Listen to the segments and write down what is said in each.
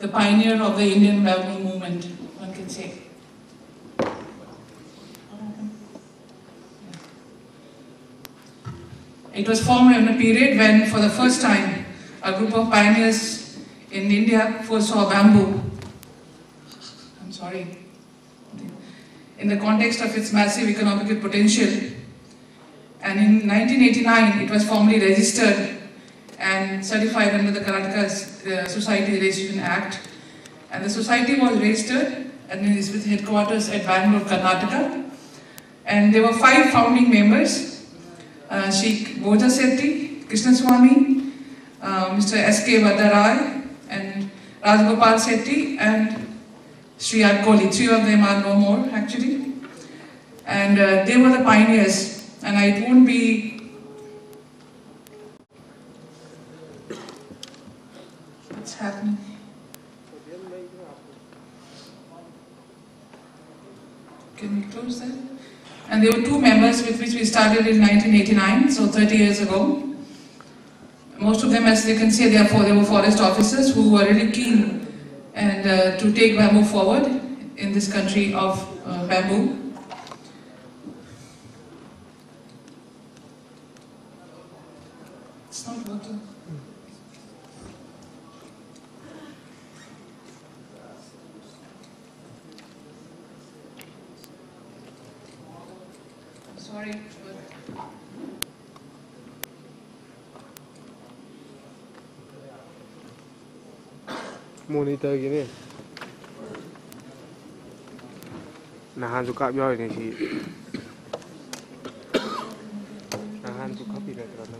the pioneer of the Indian bamboo movement, one can say. It was formed in a period when, for the first time, a group of pioneers in India foresaw bamboo. I'm sorry. In the context of its massive economic potential. And in 1989, it was formally registered and certified under the Karnataka Society Registration Act. And the society was registered and is with headquarters at Bangalore, Karnataka. And there were 5 founding members. Sheikh Boja Sethi, Krishnaswamy, Mr. S.K. Vadarai, and Rajgopal Sethi, and Sri Adkoli. 3 of them are no more, actually. And they were the pioneers. And it won't be... What's happening? Can we close that? And there were 2 members with which we started in 1989, so 30 years ago. Most of them, as you can see, they were forest officers who were really keen and to take bamboo forward in this country of bamboo. It's not working. Sorry. Monitor gini. Nahan suka biar ini sih. Nahan suka pilih terus.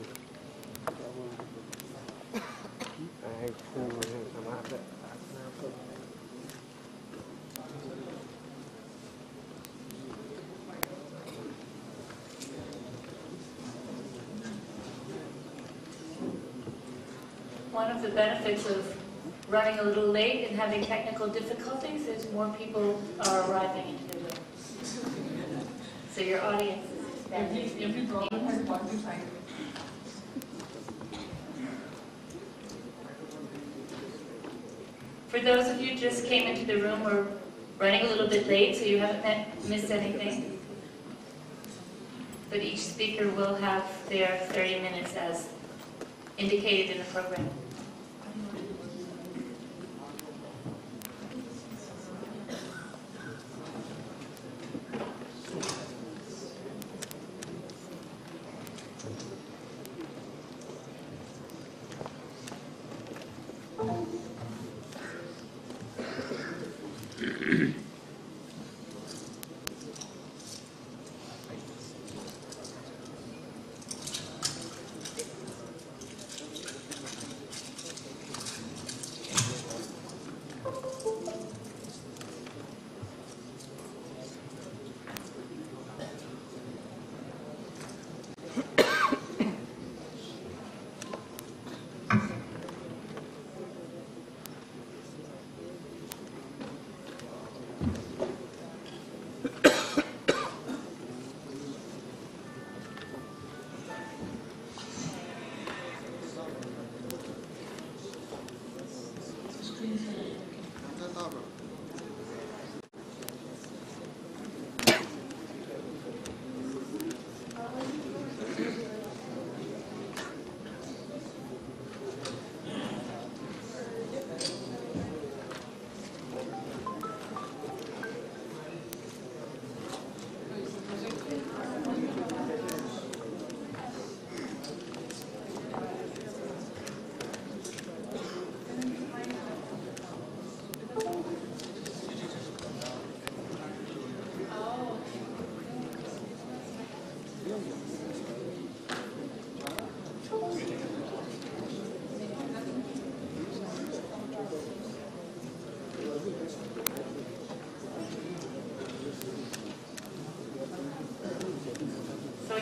Sama ada. One of the benefits of running a little late and having technical difficulties is more people are arriving into the room. So your audience is expanding. Every problem has a positive side. For those of you who just came into the room, we're running a little bit late, so you haven't missed anything. But each speaker will have their 30 minutes as indicated in the program.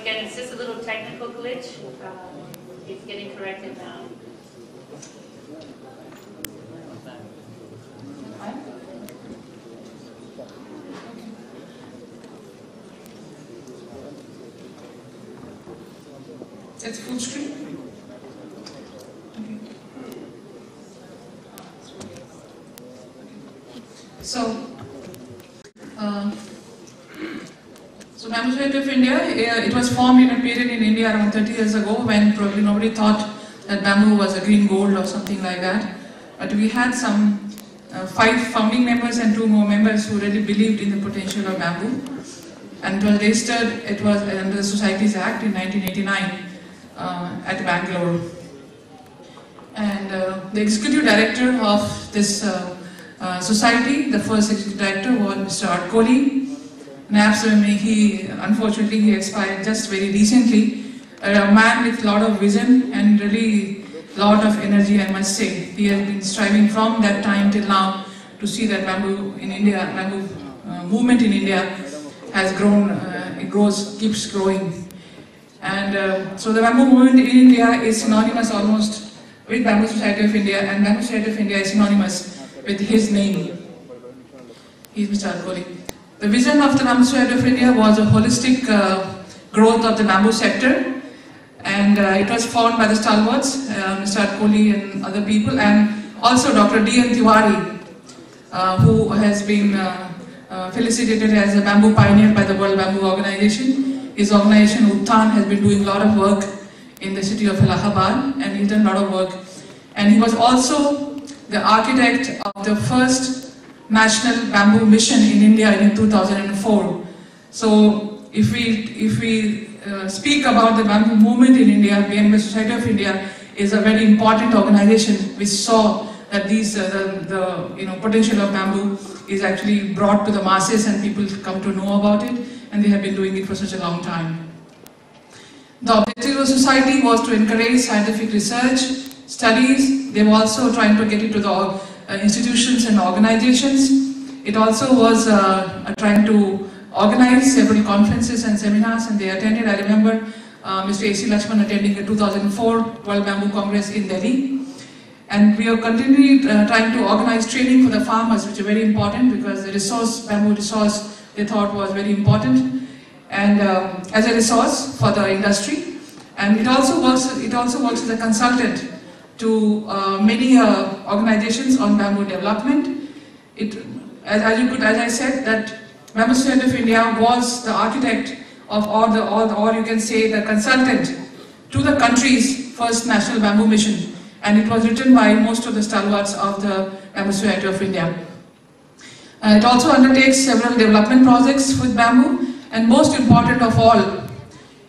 Again, it's just a little technical glitch. It's getting corrected now. It's full screen. Okay. Society of India, it was formed in a period in India around 30 years ago when probably nobody thought that bamboo was a green gold or something like that. But we had some 5 founding members and 2 more members who really believed in the potential of bamboo. And it was registered, it was under the Societies Act in 1989 at Bangalore. And the executive director of this society, the first executive director was Mr. Art Kohli. Unfortunately, he expired just very recently. A man with a lot of vision and really a lot of energy, I must say. He has been striving from that time till now to see that bamboo in India, bamboo movement in India has grown, keeps growing. And so the bamboo movement in India is synonymous almost with Bamboo Society of India, and Bamboo Society of India is synonymous with his name. He is Mr. Art Kohli. The vision of the Bamboo Society of India was a holistic growth of the bamboo sector, and it was formed by the stalwarts, Mr. Art Kohli and other people, and also Dr. D.N. Tiwari, who has been felicitated as a bamboo pioneer by the World Bamboo Organization. His organization, Uttan, has been doing a lot of work in the city of Allahabad, and he's done a lot of work. And he was also the architect of the first National Bamboo Mission in India in 2004. So if we speak about the bamboo movement in India, Bamboo Society of India is a very important organization which saw that the potential of bamboo is actually brought to the masses and people come to know about it, and they have been doing it for such a long time. The objective of the society was to encourage scientific research, studies. They were also trying to get into the institutions and organizations. It also was trying to organize several conferences and seminars, and they attended. I remember Mr. A.C. Lakshman attending the 2004 World Bamboo Congress in Delhi. And we are continually trying to organize training for the farmers, which is very important because the resource, bamboo resource, they thought was very important, and as a resource for the industry. And it also works as a consultant to many organizations on bamboo development. As I said, that Bamboo Society of India was the architect of or you can say the consultant to the country's first National Bamboo Mission. And it was written by most of the stalwarts of the Bamboo Society of India. It also undertakes several development projects with bamboo, and most important of all,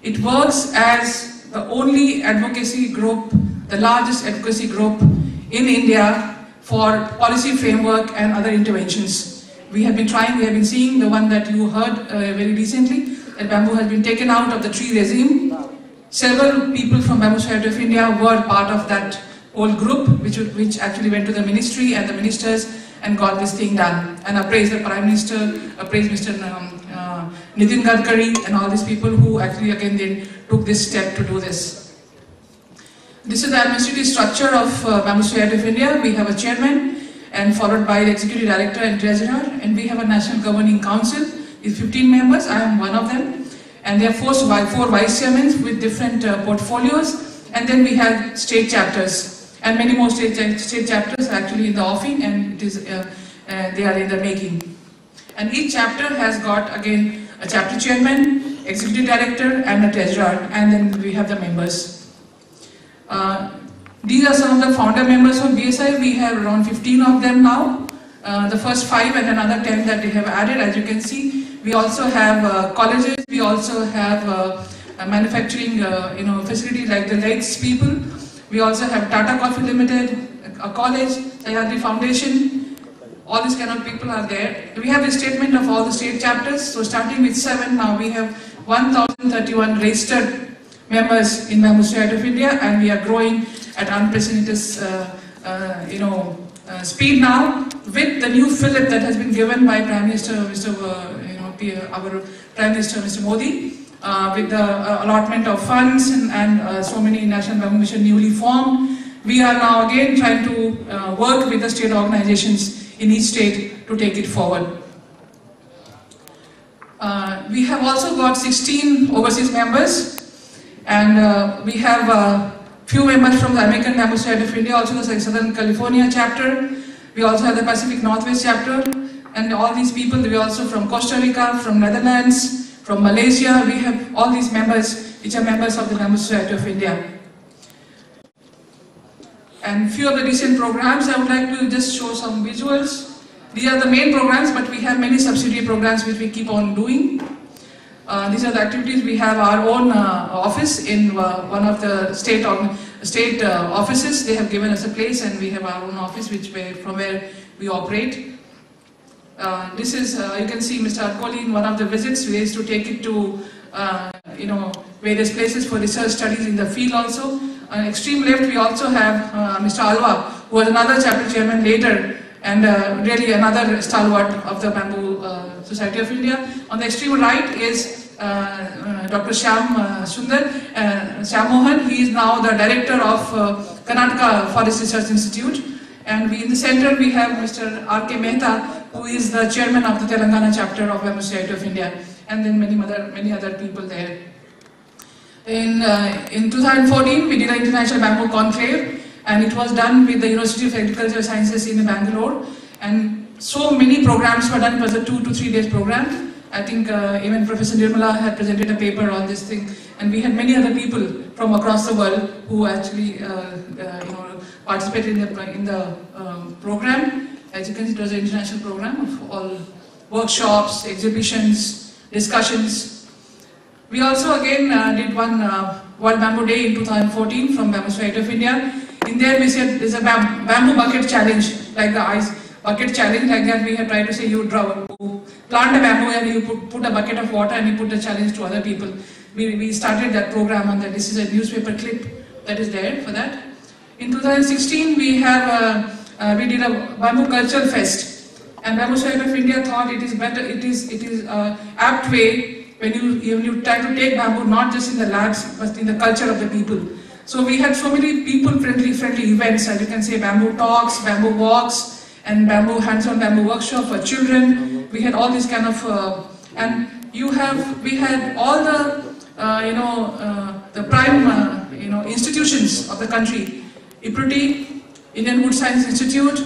it works as the only advocacy group, the largest advocacy group in India for policy framework and other interventions. We have been seeing the one that you heard very recently, that bamboo has been taken out of the tree regime. Several people from Bamboo Society of India were part of that whole group, which actually went to the ministry and the ministers and got this thing done. And I praise the Prime Minister, I praise Mr. Nitin Gadkari and all these people who actually again then took this step to do this. This is the administrative structure of Bamboo Society of India. We have a chairman and followed by the executive director and treasurer, and we have a national governing council with 15 members. I am one of them, and there are four vice chairmen with different portfolios, and then we have state chapters. And many more state chapters are actually in the offing, and they are in the making. And each chapter has got again a chapter chairman, executive director, and a treasurer, and then we have the members. These are some of the founder members of BSI. We have around 15 of them now. The first 5 and another 10 that they have added, as you can see. We also have colleges. We also have a manufacturing facility like the Legs people. We also have Tata Coffee Limited, a college, Sahyadri Foundation. All these kind of people are there. We have a statement of all the state chapters. So starting with 7, now we have 1,031 registered members in Bamboo Society of India, and we are growing at unprecedented speed now with the new fillip that has been given by Prime Minister, our Prime Minister, Mr. Modi. With the allotment of funds and so many National Bamboo Mission newly formed, we are now again trying to work with the state organizations in each state to take it forward. We have also got 16 overseas members, and we have a few members from the American Bamboo Society of India, also the Southern California chapter. We also have the Pacific Northwest chapter, and all these people, they are also from Costa Rica, from Netherlands, from Malaysia. We have all these members which are members of the Bamboo Society of India. And few of the recent programs, I would like to just show some visuals. These are the main programs, but we have many subsidiary programs which we keep on doing. These are the activities. We have our own office in one of the state offices. They have given us a place, and we have our own office from where we operate. This is, you can see Mr. Arkoli in one of the visits. We used to take it to various places for research studies in the field also. On extreme left, we also have Mr. Alwa, who was another chapter chairman later, and really another stalwart of the Bamboo Society of India. On the extreme right is Dr. Shyam Mohan. He is now the director of Karnataka Forest Research Institute. And in the center we have Mr. R.K. Mehta, who is the chairman of the Telangana chapter of Bamboo Society of India, and then many other people there. In 2014, we did an International Bamboo Conclave, and it was done with the University of Agricultural Sciences in Bangalore. And so many programs were done. It was a 2 to 3 days program. I think even Professor Nirmala had presented a paper on this thing, and we had many other people from across the world who actually participated in the program. As you can see, it was an international program of all workshops, exhibitions, discussions. We also again did one World Bamboo Day in 2014 from Bamboo Society of India. In there we said there's a bamboo bucket challenge, like the ice bucket challenge, like that we have tried to say you plant a bamboo and you put a bucket of water and you put the challenge to other people. We started that program on that. This is a newspaper clip that is there for that. In 2016 we did a Bamboo Cultural Fest, and Bamboo Society of India thought it is better, it is apt way when you try to take bamboo not just in the labs but in the culture of the people. So we had so many people-friendly events, as you can say, bamboo talks, bamboo walks, and hands-on bamboo workshop for children. We had all these kind of, we had all the prime institutions of the country. IPRUTI, Indian Wood Science Institute,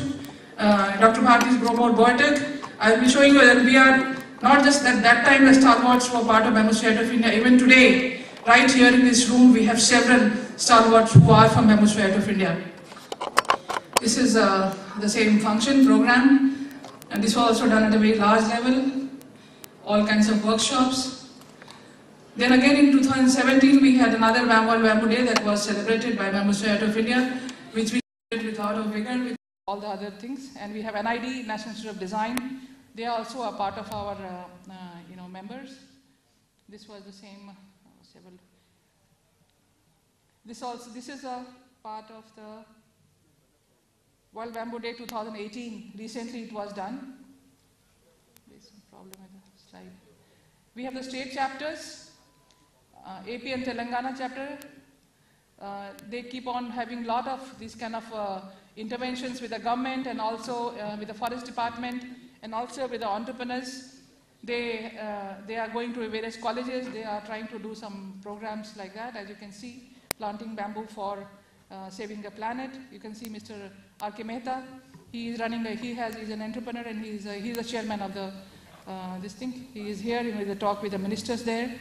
Dr. Bharati's Bromore Boatek. I will be showing you that we are not just at that time the stalwarts who are part of Bamboo Society of India. Even today, right here in this room, we have several stalwarts who are from Bamboo Society of India. This is the same function program, and this was also done at a very large level, all kinds of workshops. Then again in 2017, we had another Bamboo Day that was celebrated by Bamboo Society of India, which we did with a lot of vigor, with all the other things. And we have NID, National Institute of Design. They are also a part of our members. This was the same several. This is a part of the World Bamboo Day 2018. Recently it was done. There's some problem with the slide. We have the state chapters, AP and Telangana chapter. They keep on having a lot of these kind of interventions with the government and also with the forest department and also with the entrepreneurs. They are going to various colleges. They are trying to do some programs like that, as you can see, planting bamboo for saving the planet. You can see Mr. R.K. Mehta. He is running. He's an entrepreneur and he's the chairman of the this thing. He is here with a talk with the ministers there.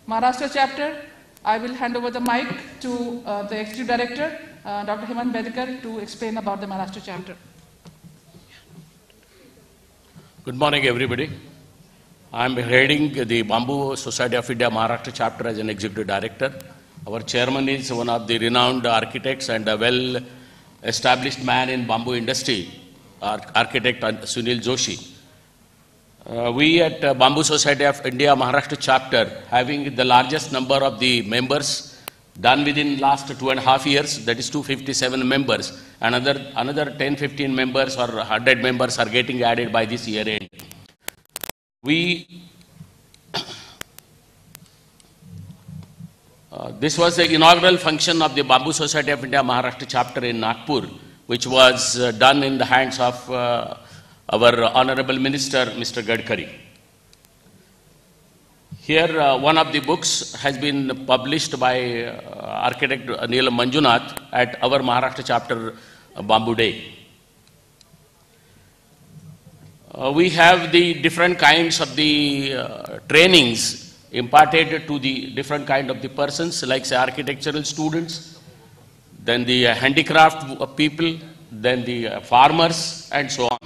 Maharashtra chapter. I will hand over the mic to the executive director, Dr. Hemant Bedekar, to explain about the Maharashtra chapter. Good morning, everybody. I am heading the Bamboo Society of India Maharashtra chapter as an executive director. Our chairman is one of the renowned architects and a well-established man in bamboo industry, architect Sunil Joshi. We at Bamboo Society of India Maharashtra chapter, having the largest number of the members done within last 2.5 years, that is 257 members. Another 10-15 members or 100 members are getting added by this year end. This was the inaugural function of the Bamboo Society of India Maharashtra chapter in Nagpur, which was done in the hands of our Honorable Minister, Mr. Gadkari. Here, one of the books has been published by architect Neelam Manjunath at our Maharashtra chapter Bamboo Day. we have the different kinds of the trainings imparted to the different kind of the persons, like say architectural students, then the handicraft people, then the farmers, and so on.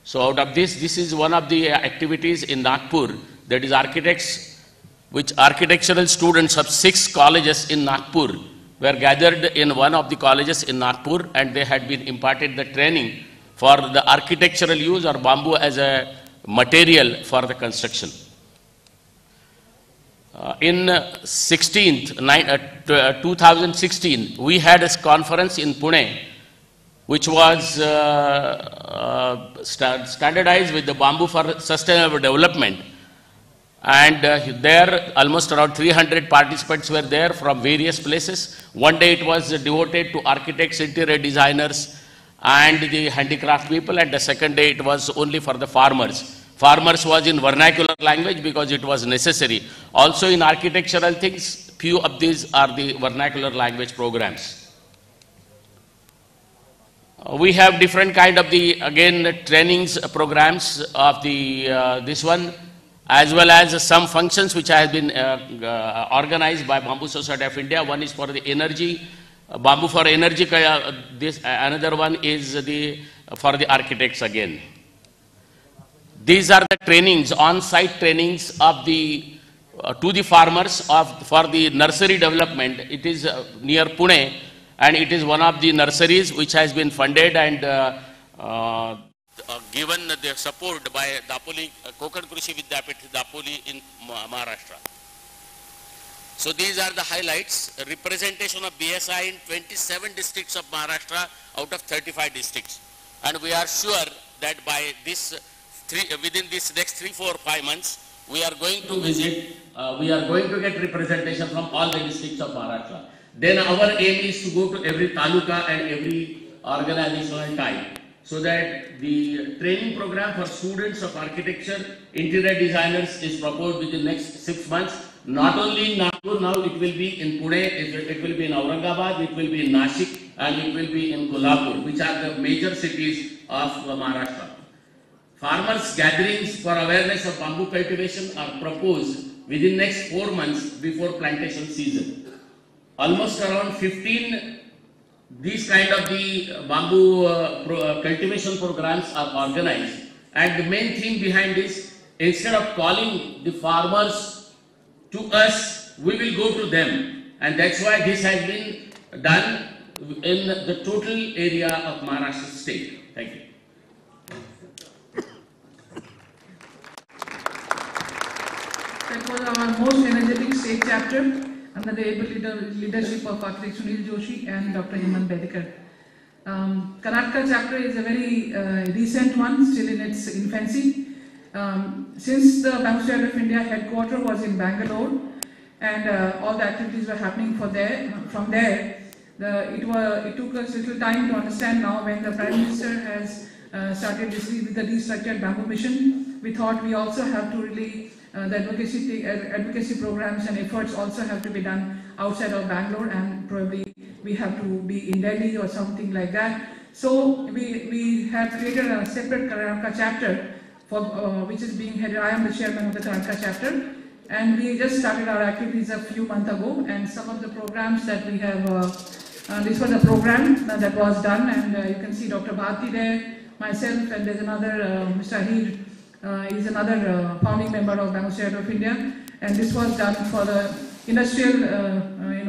So out of this is one of the activities in Nagpur, that is architectural students of 6 colleges in Nagpur were gathered in one of the colleges in Nagpur, and they had been imparted the training for the architectural use or bamboo as a material for the construction. In 2016, we had a conference in Pune, which was standardized with the bamboo for sustainable development. And there almost around 300 participants were there from various places. One day it was devoted to architects, interior designers, and the handicraft people, and the second day it was only for the farmers. Farmers was in vernacular language because it was necessary. Also in architectural things, few of these are the vernacular language programs. We have different kind of the, again, trainings programs of the, this one, as well as some functions which have been organized by Bamboo Society of India. One is for the energy, bamboo for energy, this, another one is the, for the architects again. These are the trainings, on-site trainings of the, to the farmers for the nursery development. It is near Pune, and it is one of the nurseries which has been funded and given the support by Dapoli, Konkan Krishi Vidyapith, Dapoli in Maharashtra. So these are the highlights, representation of BSI in 27 districts of Maharashtra out of 35 districts. And we are sure that by this, within this next 3, 4, 5 months, we are going to visit, we are going to get representation from all the districts of Maharashtra. Then our aim is to go to every taluka and every organizational type, so that the training program for students of architecture, interior designers is proposed within the next 6 months. Not only in Nagpur, now it will be in Pune, it will be in Aurangabad, it will be in Nashik, and it will be in Kolhapur, which are the major cities of Maharashtra. Farmers' gatherings for awareness of bamboo cultivation are proposed within next 4 months before plantation season. Almost around 15 these kind of the bamboo cultivation programs are organized, and the main theme behind this, instead of calling the farmers to us, we will go to them, and that's why this has been done in the total area of Maharashtra state. Thank you. That was our most energetic state chapter under the able leadership of Architect Sunil Joshi and Dr. Hemant Bedekar. Karnataka chapter is a very recent one, still in its infancy. Since the Bamboo Society of India headquarters was in Bangalore, and all the activities were happening from there, it took us a little time to understand now when the Prime Minister has started with the restructured bamboo mission. We thought we also have to really the advocacy programs and efforts also have to be done outside of Bangalore, and probably we have to be in Delhi or something like that. So we have created a separate Karnataka chapter for, which is being headed. I am the chairman of the Karnataka chapter, and we just started our activities a few months ago, and some of the programs that we have, this was a program that was done, and you can see Dr. Bharti there, myself, and there's another, Mr. Ahir, is another founding member of Bamboo Society of India, and this was done for the industrial,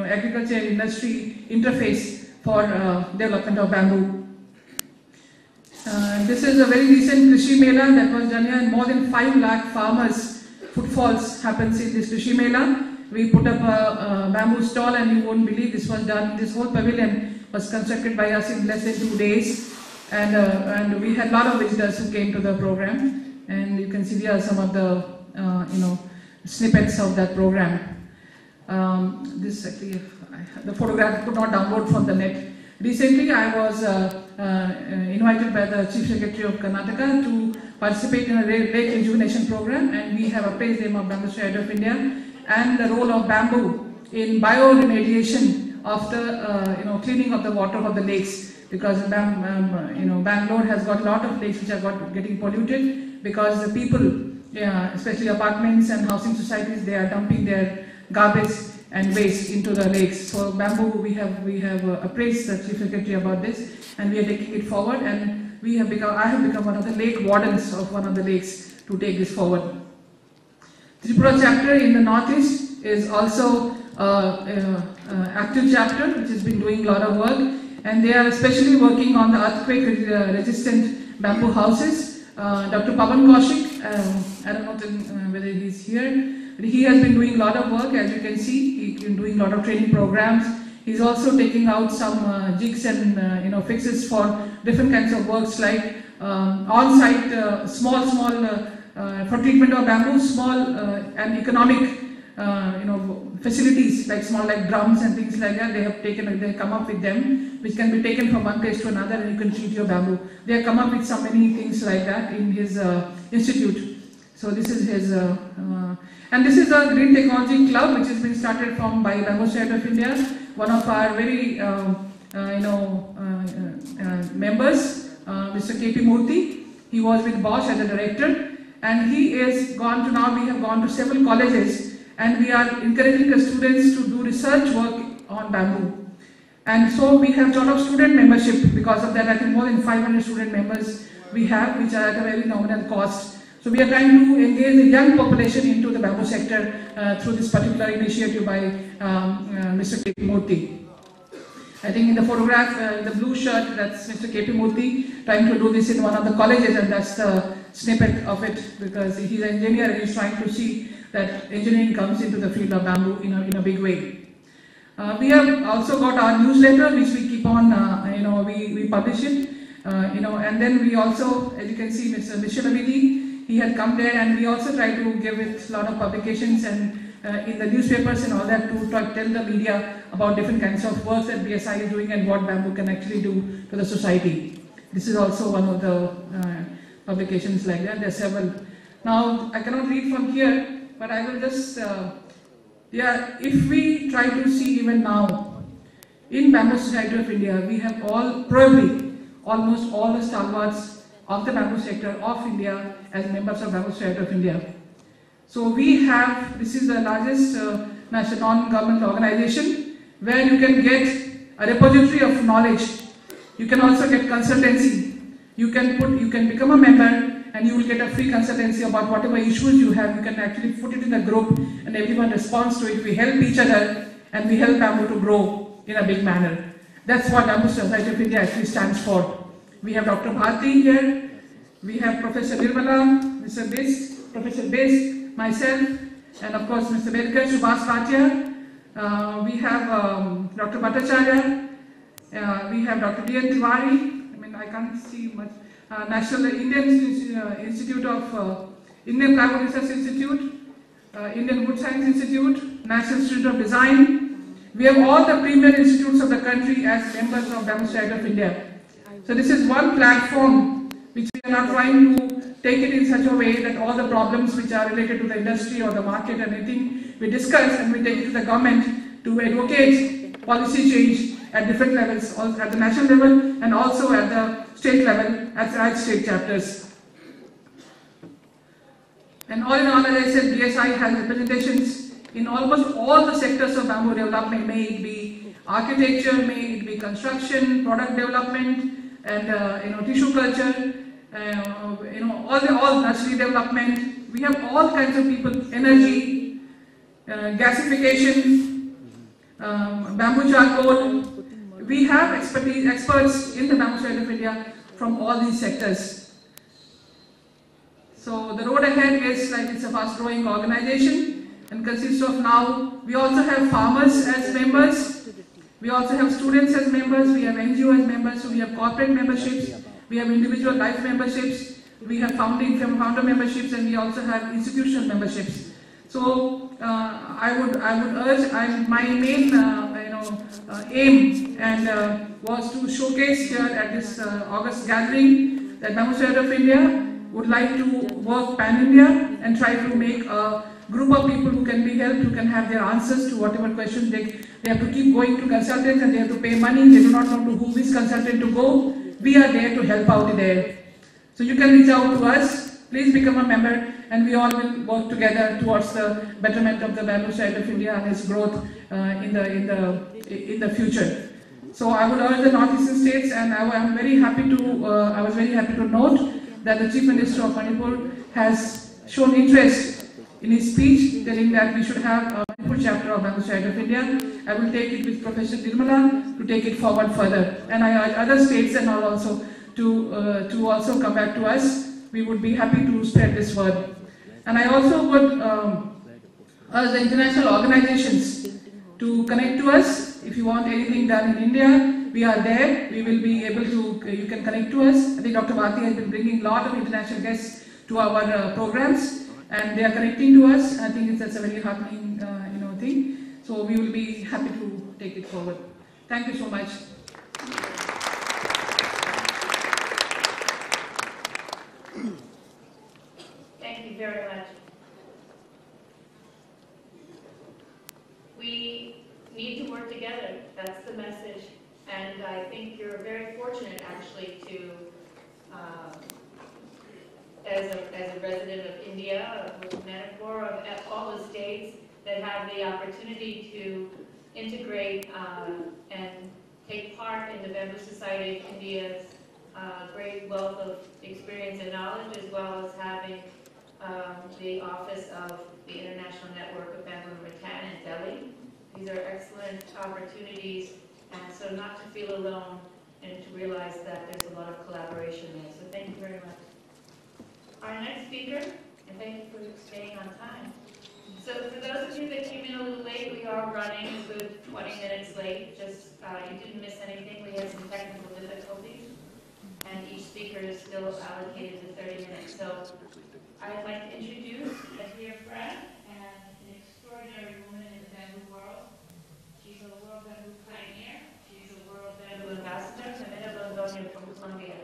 agriculture industry interface for development of bamboo. This is a very recent Krishi Mela that was done here, and more than 5 lakh farmers footfalls happens in this Krishi Mela. We put up a bamboo stall, and you won't believe this was done. This whole pavilion was constructed by us in less than 2 days, and we had a lot of visitors who came to the program. And you can see here some of the snippets of that program. This actually, the photograph could not download from the net. Recently, I was invited by the Chief Secretary of Karnataka to participate in a lake rejuvenation program, and we have appraised them of Bamboo Society of India and the role of bamboo in bioremediation after cleaning of the water of the lakes, because Bangalore has got a lot of lakes which are getting polluted. because the people, especially apartments and housing societies, they are dumping their garbage and waste into the lakes. So bamboo, we have appraised the Chief Secretary about this, and we are taking it forward, and I have become one of the lake wardens of one of the lakes to take this forward. Tripura chapter in the Northeast is also active chapter which has been doing a lot of work, and they are especially working on the earthquake resistant bamboo houses. Dr. Pavan Kaushik, I don't know whether he's here, but he has been doing a lot of work. As you can see, he's been doing a lot of training programs. He's also taking out some jigs and fixes for different kinds of works, like on-site small for treatment of bamboo, small and economic facilities, like small like drums and things like that. They have come up with them, which can be taken from one place to another, and you can treat your bamboo. They have come up with so many things like that in his institute. So this is his, and this is a Green Technology Club which has been started by Bamboo Society of India, one of our very members, Mr. KP Murthy. He was with Bosch as a director, and he is gone to now. We have gone to several colleges, and we are encouraging the students to do research work on bamboo. And so we have a lot of student membership. Because of that, I think more than 500 student members we have, which are at a very nominal cost. So we are trying to engage the young population into the bamboo sector through this particular initiative by Mr. KP Murthy. I think in the photograph, the blue shirt, that's Mr. KP Murthy trying to do this in one of the colleges, and that's the snippet of it, because he's an engineer and he's trying to see that engineering comes into the field of bamboo in a big way. We have also got our newsletter, which we keep on, we publish it, and then we also, as you can see, Mr. Vishwalavidi, he had come there, and we also try to give it a lot of publications and in the newspapers and all that to tell the media about different kinds of work that BSI is doing and what bamboo can actually do to the society. This is also one of the publications like that. There are several. Now, I cannot read from here, but I will just, if we try to see even now, in Bamboo Society of India, we have probably almost all the stalwarts of the bamboo sector of India as members of Bamboo Society of India. So we have, this is the largest national non-government organization where you can get a repository of knowledge. You can also get consultancy. You can become a member, and you will get a free consultancy about whatever issues you have. You can actually put it in a group, and everyone responds to it. We help each other, and we help bamboo to grow in a big manner. That's what Bamboo Society of India actually stands for. We have Dr. Bharti here. We have Professor Nirmala, Mr. Bist, Professor Bist, myself, and of course Mr. Bedkar, Subhas Bhatia. We have Dr. Bhattacharya. We have Dr. D.N. Tiwari. I mean, I can't see much. National Indian Institute of Indian Climate Research Institute, Indian Wood Science Institute, National Institute of Design. We have all the premier institutes of the country as members of Bamboo Society of India. So this is one platform which we are not trying to take it in such a way that all the problems which are related to the industry or the market and anything we discuss, and we take it to the government to advocate policy change at different levels, at the national level and also at the state level as state chapters. And all in all, as I said, BSI has representations in almost all the sectors of bamboo development, may it be architecture, may it be construction, product development, and tissue culture, all nursery development. We have all kinds of people, energy, gasification, bamboo charcoal. We have experts in the Bamboo Society of India from all these sectors. So the road ahead is like it's a fast-growing organization and consists of now, we also have farmers as members, we also have students as members, we have NGO as members, so we have corporate memberships, we have individual life memberships, we have founder memberships, and we also have institutional memberships. So I would urge, my main aim was to showcase here at this August gathering that Bamboo Society of India would like to work pan-India and try to make a group of people who can be helped, who can have their answers to whatever questions they have to keep going to consultants, and they have to pay money, they do not know to which consultant to go. We are there to help out there. So you can reach out to us please become a member, and we all will work together towards the betterment of the Bamboo Society of India and its growth in the future. So I would urge the Northeastern states, and I was very happy to note that the Chief Minister of Manipur has shown interest in his speech, telling that we should have a Manipur chapter of Bamboo Society of India. I will take it with Professor Nirmala to take it forward further, and I urge other states and all also to also come back to us. We would be happy to spread this word. And I also would urge the international organizations to connect to us. If you want anything done in India, we are there. We will be able to, you can connect to us. I think Dr. Bharti has been bringing a lot of international guests to our programs, and they are connecting to us. I think that's a very heartening thing. So we will be happy to take it forward. Thank you so much. Thank you very much. We need to work together. That's the message. And I think you're very fortunate, actually, to, as a resident of India, of Manipur, of all the states that have the opportunity to integrate and take part in the Bamboo Society of India's great wealth of experience and knowledge, as well as having the office of the International Network of Bamboo and Rattan in Delhi. These are excellent opportunities, and so not to feel alone and to realize that there's a lot of collaboration there. So thank you very much. Our next speaker, and thank you for staying on time. So for those of you that came in a little late, we are running a good 20 minutes late. Just you didn't miss anything. We had some technical difficulties, and each speaker is still allocated to 30 minutes. So I'd like to introduce a dear friend and an extraordinary woman in the bamboo world. She's a world bamboo pioneer. She's a world bamboo ambassador, Ximena Londoño from Colombia.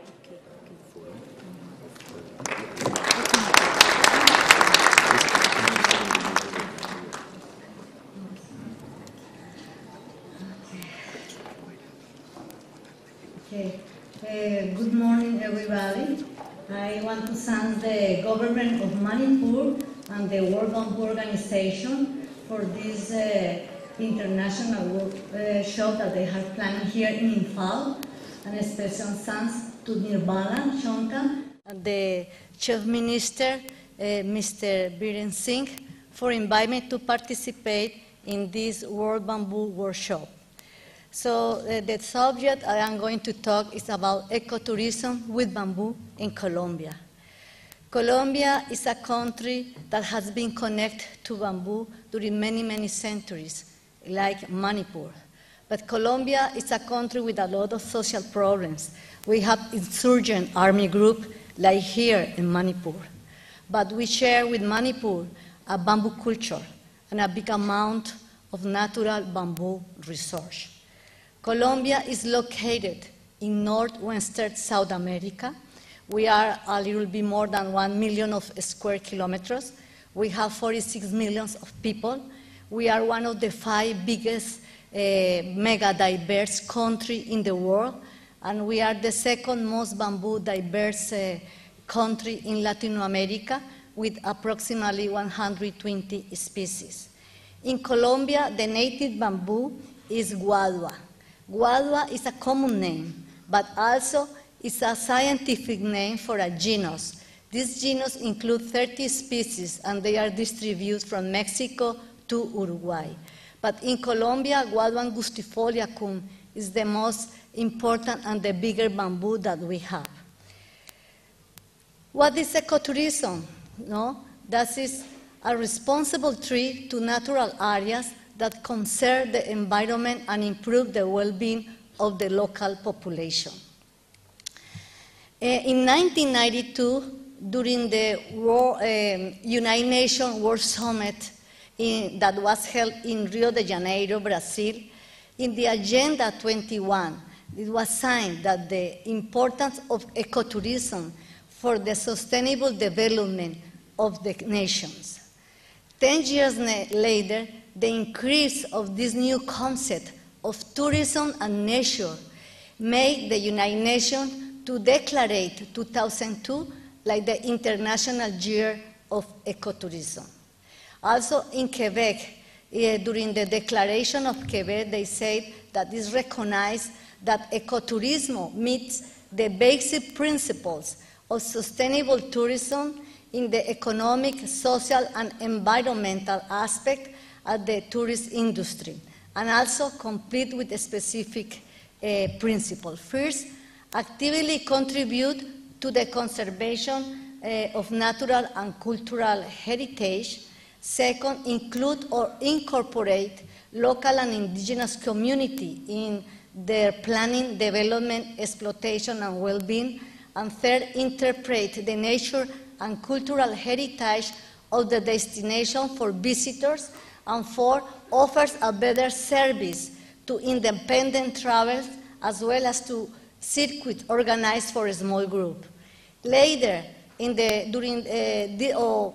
Okay. Good morning, everybody. I want to thank the government of Manipur and the World Bamboo Organization for this international workshop that they have planned here in Imphal, and a special thanks to Nirmala Shankar and the Chief Minister, Mr. Biren Singh, for inviting me to participate in this World Bamboo Workshop. So the subject I am going to talk is about ecotourism with bamboo in Colombia. Colombia is a country that has been connected to bamboo during many, many centuries, like Manipur. But Colombia is a country with a lot of social problems. We have insurgent army groups like here in Manipur. But we share with Manipur a bamboo culture and a big amount of natural bamboo resource. Colombia is located in northwestern South America. We are a little bit more than 1 million of square kilometers. We have 46 million of people. We are one of the 5 biggest mega diverse country in the world, and we are the second most bamboo diverse country in Latin America with approximately 120 species. In Colombia, the native bamboo is guadua. Guadua is a common name, but also is a scientific name for a genus. This genus includes 30 species, and they are distributed from Mexico to Uruguay. But in Colombia, Guadua angustifoliacum is the most important and the bigger bamboo that we have. What is ecotourism? No? That is a responsible trip to natural areas that conserve the environment and improve the well-being of the local population. In 1992, during the United Nations World Summit that was held in Rio de Janeiro, Brazil, in the Agenda 21, it was signed that the importance of ecotourism for the sustainable development of the nations. 10 years later, the increase of this new concept of tourism and nature made the United Nations to declare 2002 like the International Year of Ecotourism. Also in Quebec, during the Declaration of Quebec, they said that it's recognized that ecotourism meets the basic principles of sustainable tourism in the economic, social, and environmental aspect of the tourist industry, and also complete with a specific principle. First, actively contribute to the conservation of natural and cultural heritage. Second, include or incorporate local and indigenous community in their planning, development, exploitation, and well-being. And third, interpret the nature and cultural heritage of the destination for visitors. And fourth, offers a better service to independent travelers as well as to circuits organized for a small group. Later,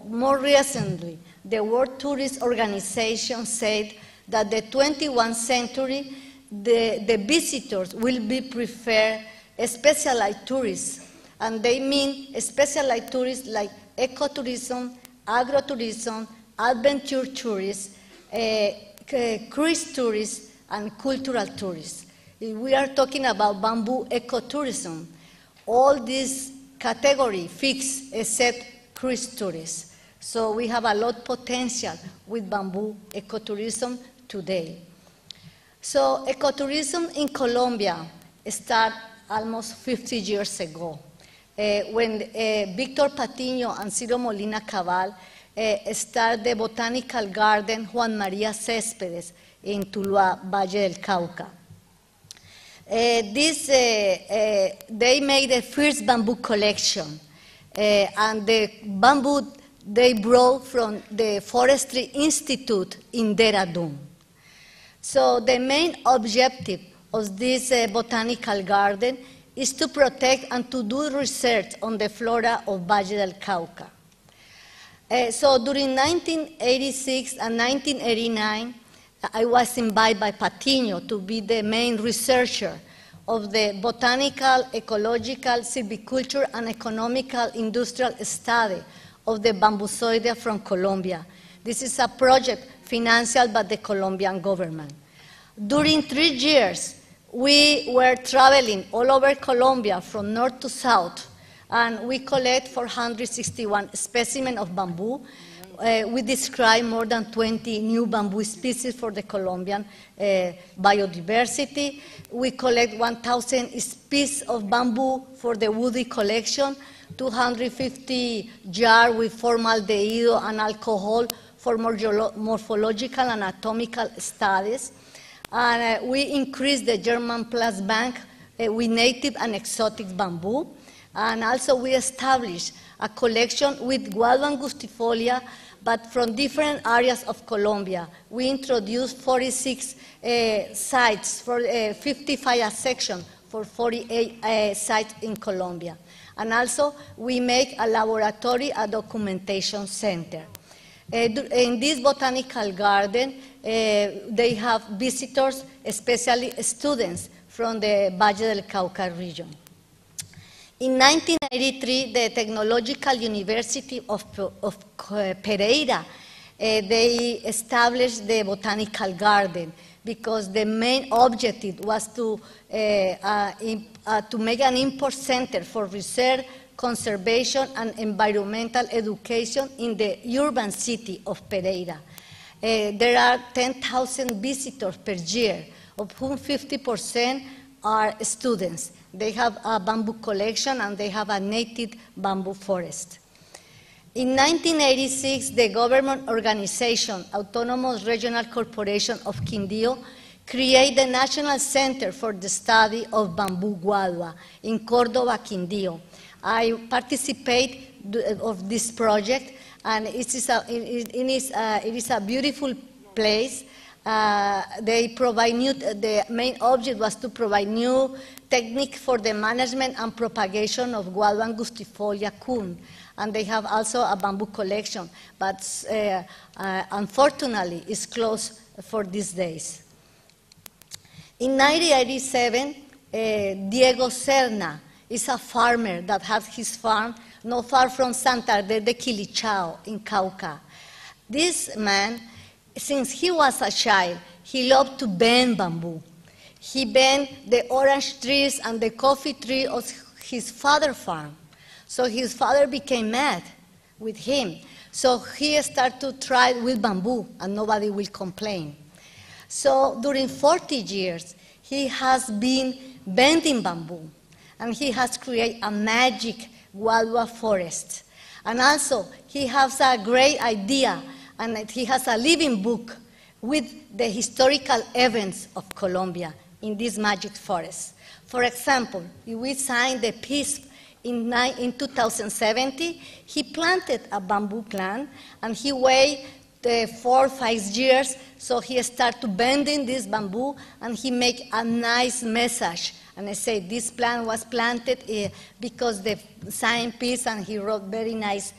more recently, the World Tourist Organization said that the 21st century, the visitors will be prefer specialized tourists, and they mean specialized tourists like ecotourism, agrotourism, adventure tourists, cruise tourists, and cultural tourists. We are talking about bamboo ecotourism. All these categories fixed except cruise tourists. So we have a lot of potential with bamboo ecotourism today. So ecotourism in Colombia started almost 50 years ago when Victor Patiño and Ciro Molina Cabal started the botanical garden Juan María Céspedes in Tuluá, Valle del Cauca. They made the first bamboo collection, and the bamboo they brought from the Forestry Institute in Dehradun. So the main objective of this botanical garden is to protect and to do research on the flora of Valle del Cauca. So during 1986 and 1989, I was invited by Patiño to be the main researcher of the botanical, ecological, silviculture, and economical industrial study of the Bambusoidea from Colombia. This is a project financed by the Colombian government. During 3 years, we were traveling all over Colombia from north to south, and we collect 461 specimens of bamboo. We describe more than 20 new bamboo species for the Colombian biodiversity. We collect 1,000 species of bamboo for the woody collection, 250 jars with formaldehyde and alcohol for morphological and anatomical studies. And we increased the German Plant Bank with native and exotic bamboo. And also we established a collection with Gualua angustifolia, but from different areas of Colombia. We introduced 46 sites for 55 sections for 48 sites in Colombia. And also we make a laboratory, a documentation center. In this botanical garden, they have visitors, especially students from the Valle del Cauca region. In 1983, the Technological University of Pereira, they established the botanical garden because the main objective was to make an import center for research, conservation, and environmental education in the urban city of Pereira. There are 10,000 visitors per year, of whom 50% are students. They have a bamboo collection and they have a native bamboo forest. In 1986, the government organization, Autonomous Regional Corporation of Quindío, created the National Center for the Study of Bamboo Gualua in Córdoba, Quindío. I participate of this project, and it is a beautiful place. They provide the main object was to provide new technique for the management and propagation of Gualua angustifolia coon. And they have also a bamboo collection, but unfortunately it's closed for these days. In 1987, Diego Serna is a farmer that has his farm not far from Santander de Quilichao in Cauca. This man, since he was a child, he loved to bend bamboo. He bent the orange trees and the coffee tree of his father's farm. So his father became mad with him. So he started to try with bamboo, and nobody will complain. So during 40 years, he has been bending bamboo, and he has created a magic guadua forest. And also, he has a great idea, and he has a living book with the historical events of Colombia in this magic forest. For example, we signed the peace in 2017. He planted a bamboo plant, and he waited 4 or 5 years, so he started bending this bamboo, and he made a nice message. And I say this plant was planted because they signed peace, and he wrote very nice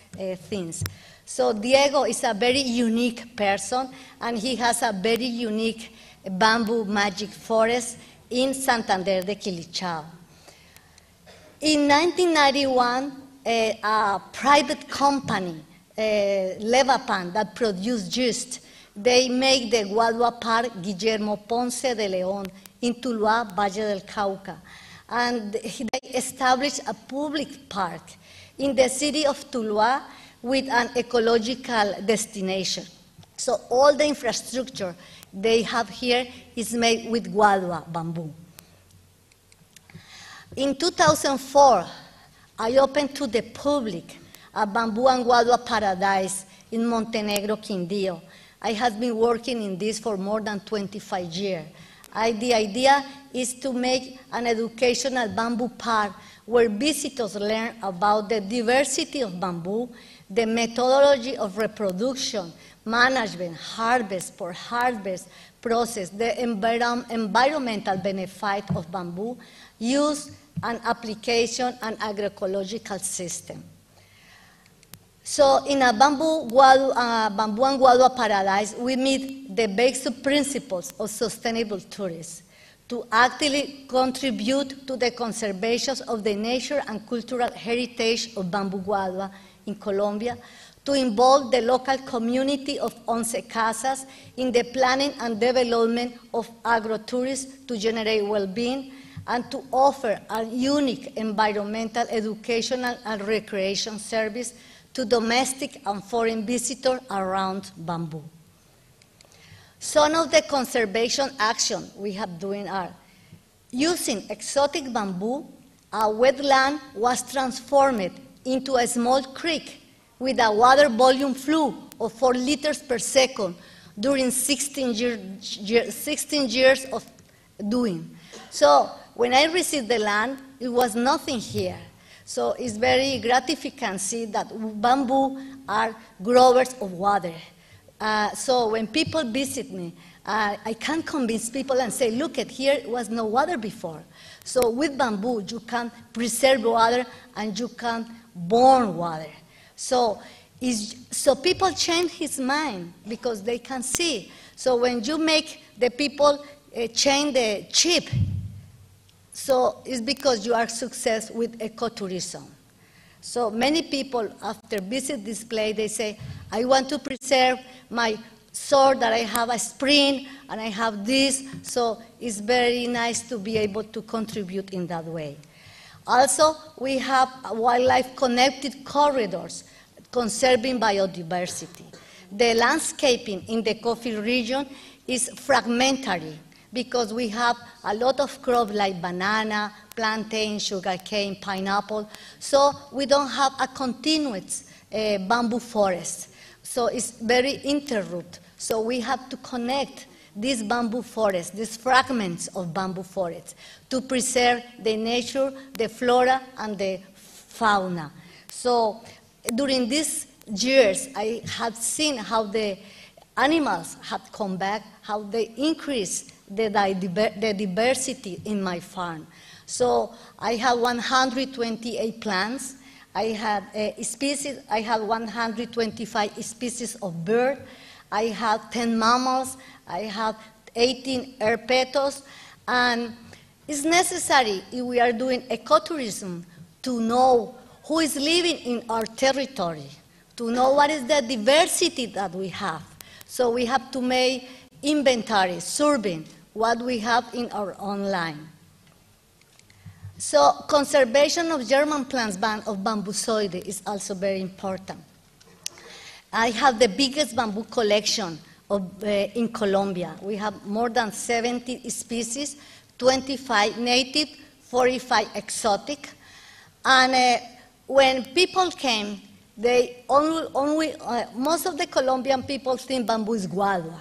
things. So Diego is a very unique person, and he has a very unique bamboo magic forest in Santander de Quilichao. In 1991, a private company, Levapan, that produced Just, they made the Guadua Park Guillermo Ponce de León in Tuluá, Valle del Cauca. And they established a public park in the city of Tuluá with an ecological destination. So all the infrastructure they have here is made with Guadua bamboo. In 2004, I opened to the public a bamboo and guadua paradise in Montenegro, Quindío. I have been working in this for more than 25 years. The idea is to make an educational bamboo park where visitors learn about the diversity of bamboo, the methodology of reproduction, management, harvest, post-harvest process, the environmental benefit of bamboo, use and application and agroecological system. So in a bamboo and guadua paradise, we meet the basic principles of sustainable tourism to actively contribute to the conservation of the nature and cultural heritage of bamboo guadua in Colombia, to involve the local community of Once Casas in the planning and development of agrotourism to generate well-being, and to offer a unique environmental, educational, and recreation service to domestic and foreign visitors around bamboo. Some of the conservation actions we have doing are using exotic bamboo. A wetland was transformed into a small creek with a water volume flow of 4 liters per second during 16 years of doing. So when I received the land, it was nothing here. So it's very gratifying to see that bamboo are growers of water. So when people visit me, I can convince people and say, look, here was no water before. So with bamboo, you can preserve water and you can burn water. So people change his mind because they can see. So when you make the people change the chip, so it's because you are success with ecotourism. So many people, after visit this place, they say, I want to preserve my sword, that I have a spring, and I have this. So it's very nice to be able to contribute in that way. Also, we have wildlife-connected corridors conserving biodiversity. The landscaping in the coffee region is fragmentary, because we have a lot of crops like banana, plantain, sugarcane, pineapple. So we don't have a continuous bamboo forest. So it's very interrupted. So we have to connect these bamboo forests, these fragments of bamboo forests, to preserve the nature, the flora, and the fauna. So during these years, I have seen how the animals have come back, how they increase the diversity in my farm. So I have 128 plants. I have species. I have 125 species of bird. I have 10 mammals. I have 18 herpetos. And it's necessary, if we are doing ecotourism, to know who is living in our territory, to know what is the diversity that we have. So we have to make inventory, surveying what we have in our own land. So conservation of German plants of Bambusoides is also very important. I have the biggest bamboo collection in Colombia. We have more than 70 species, 25 native, 45 exotic. And when people came, most of the Colombian people think bamboo is guadua.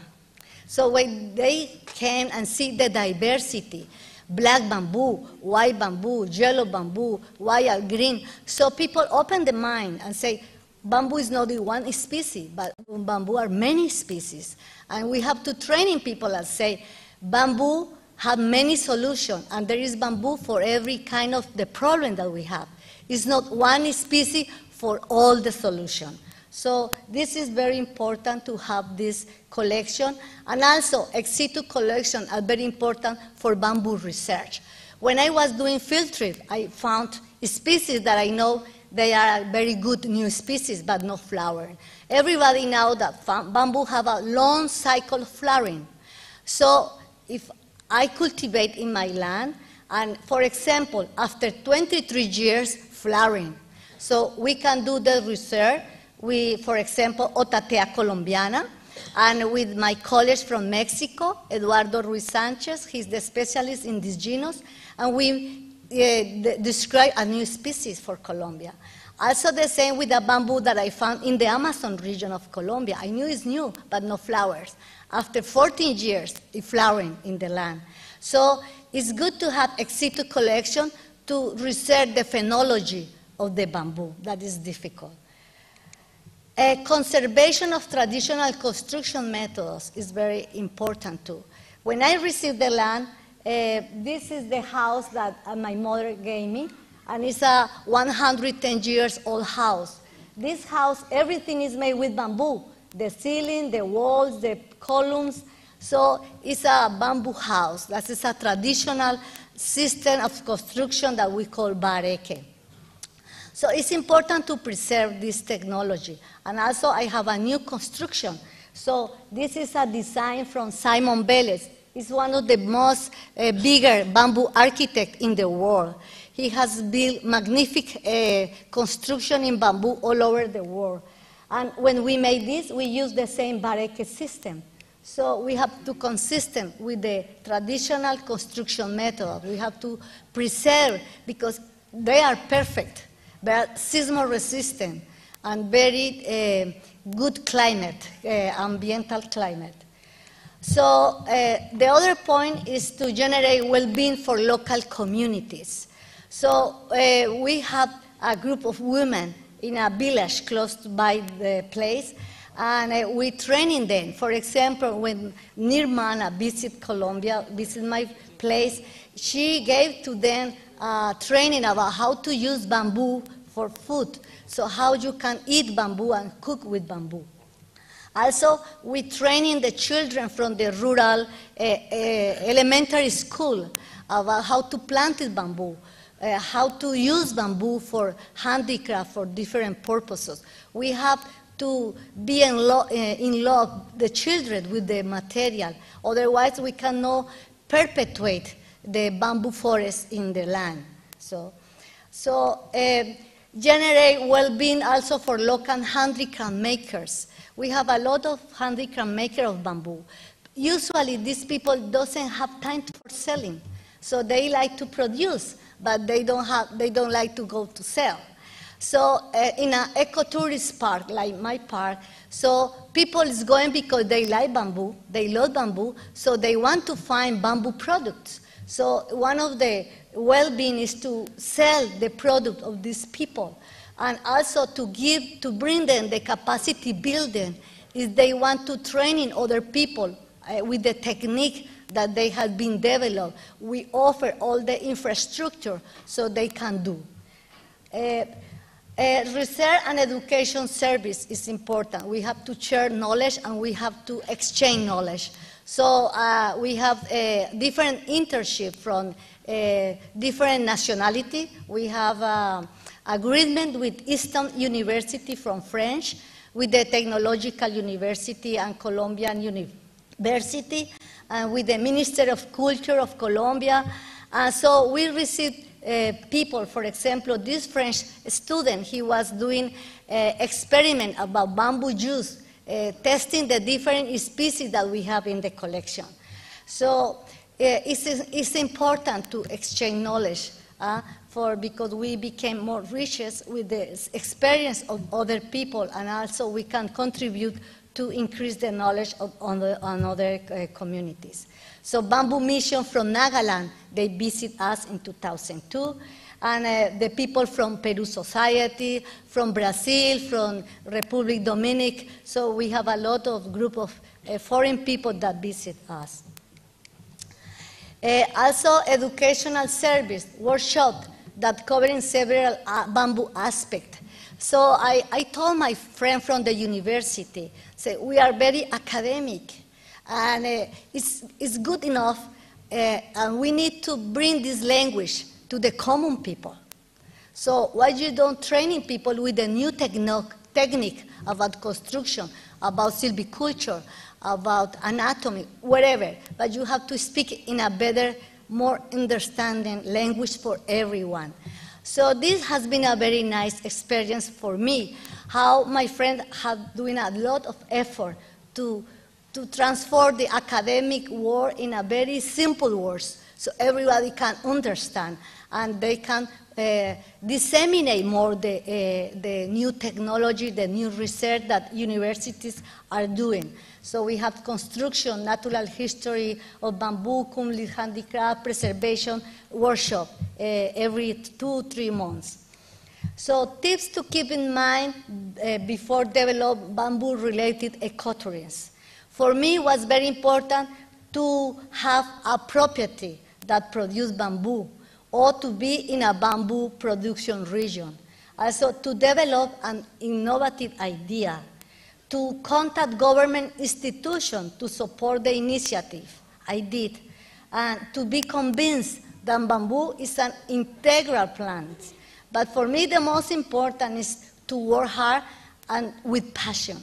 So when they came and see the diversity, black bamboo, white bamboo, yellow bamboo, white or green, so people open the mind and say, bamboo is not one species, but bamboo are many species. And we have to train people and say, bamboo have many solutions, and there is bamboo for every kind of the problem that we have. It's not one species for all the solution. So this is very important to have this collection, and also ex situ collection are very important for bamboo research. When I was doing field trip, I found species that I know they are very good new species, but not flowering. Everybody knows that bamboo have a long cycle of flowering. So if I cultivate in my land, and for example, after 23 years, flowering. So we can do the research. For example, Otatea colombiana, and with my colleagues from Mexico, Eduardo Ruiz Sanchez, he's the specialist in this genus, and we describe a new species for Colombia. Also the same with the bamboo that I found in the Amazon region of Colombia. I knew it's new, but no flowers. After 14 years, it's flowering in the land. So it's good to have ex situ collection to research the phenology of the bamboo. That is difficult. Conservation of traditional construction methods is very important too. When I received the land, this is the house that my mother gave me, and it's a 110 years old house. This house, everything is made with bamboo. The ceiling, the walls, the columns. So it's a bamboo house. That is a traditional system of construction that we call bareque. So it's important to preserve this technology. And also I have a new construction. So this is a design from Simon Velez. He's one of the most bigger bamboo architects in the world. He has built magnificent construction in bamboo all over the world. And when we made this, we use the same bareque system. So we have to consistent with the traditional construction method. We have to preserve, because they are perfect. They are seismo resistant and very good climate, ambiental climate. So the other point is to generate well-being for local communities. So we have a group of women in a village close by the place, and we training them. For example, when Nirmana visit Colombia, visit my place, she gave to them training about how to use bamboo for food, so how you can eat bamboo and cook with bamboo. Also, we training the children from the rural elementary school about how to plant bamboo, how to use bamboo for handicraft, for different purposes. We have to be in love, the children, with the material. Otherwise, we cannot perpetuate the bamboo forest in the land. So generate well-being also for local handicraft makers. We have a lot of handicraft makers of bamboo. Usually, these people doesn't have time for selling, so they like to produce, but they don't like to go to sell. So in an ecotourist park, like my park, so people is going because they like bamboo, they love bamboo, so they want to find bamboo products. So one of the well-being is to sell the product of these people, and also to bring them the capacity building if they want to train in other people with the technique that they have been developed. We offer all the infrastructure so they can do. Research and education service is important. We have to share knowledge and we have to exchange knowledge. So we have different internship from different nationality. We have agreement with Eastern University from French, with the Technological University and Colombian University, and with the Minister of Culture of Colombia. So we received people, for example, this French student, he was doing experiment about bamboo juice, testing the different species that we have in the collection. So it's important to exchange knowledge because we became more riches with the experience of other people, and also we can contribute to increase the knowledge on other communities. So Bamboo Mission from Nagaland, they visit us in 2002, and the people from Peru Society, from Brazil, from Republic Dominican, so we have a lot of group of foreign people that visit us. Also educational service, workshop that covering several bamboo aspects. So I told my friend from the university, say, we are very academic, and it's good enough, and we need to bring this language to the common people. So why you don't training people with a new technique about construction, about silviculture, about anatomy, whatever, but you have to speak in a better, more understanding language for everyone. So this has been a very nice experience for me, how my friends have doing a lot of effort to transform the academic world in a very simple words, so everybody can understand, and they can disseminate more the new technology, the new research that universities are doing. So we have construction, natural history of bamboo, Kumli handicraft, preservation workshop every 2-3 months. So tips to keep in mind before develop bamboo-related ecotourism. For me, it was very important to have a property that produces bamboo, or to be in a bamboo production region. Also, to develop an innovative idea, to contact government institutions to support the initiative. I did. And to be convinced that bamboo is an integral plant. But for me, the most important is to work hard and with passion.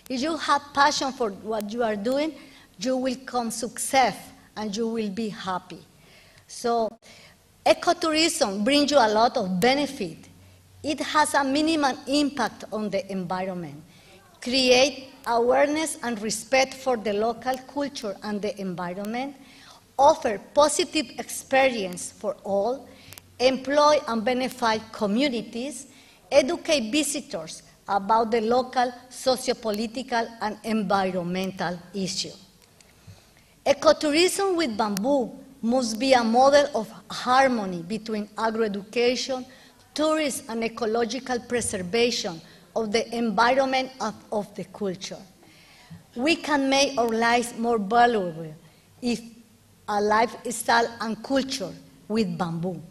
If you have passion for what you are doing, you will come success and you will be happy. So ecotourism brings you a lot of benefit. It has a minimal impact on the environment. Create awareness and respect for the local culture and the environment, offer positive experience for all, employ and benefit communities, educate visitors about the local socio-political and environmental issues. Ecotourism with bamboo must be a model of harmony between agroeducation, tourism, and ecological preservation of the environment of the culture. We can make our lives more valuable if a lifestyle and culture with bamboo.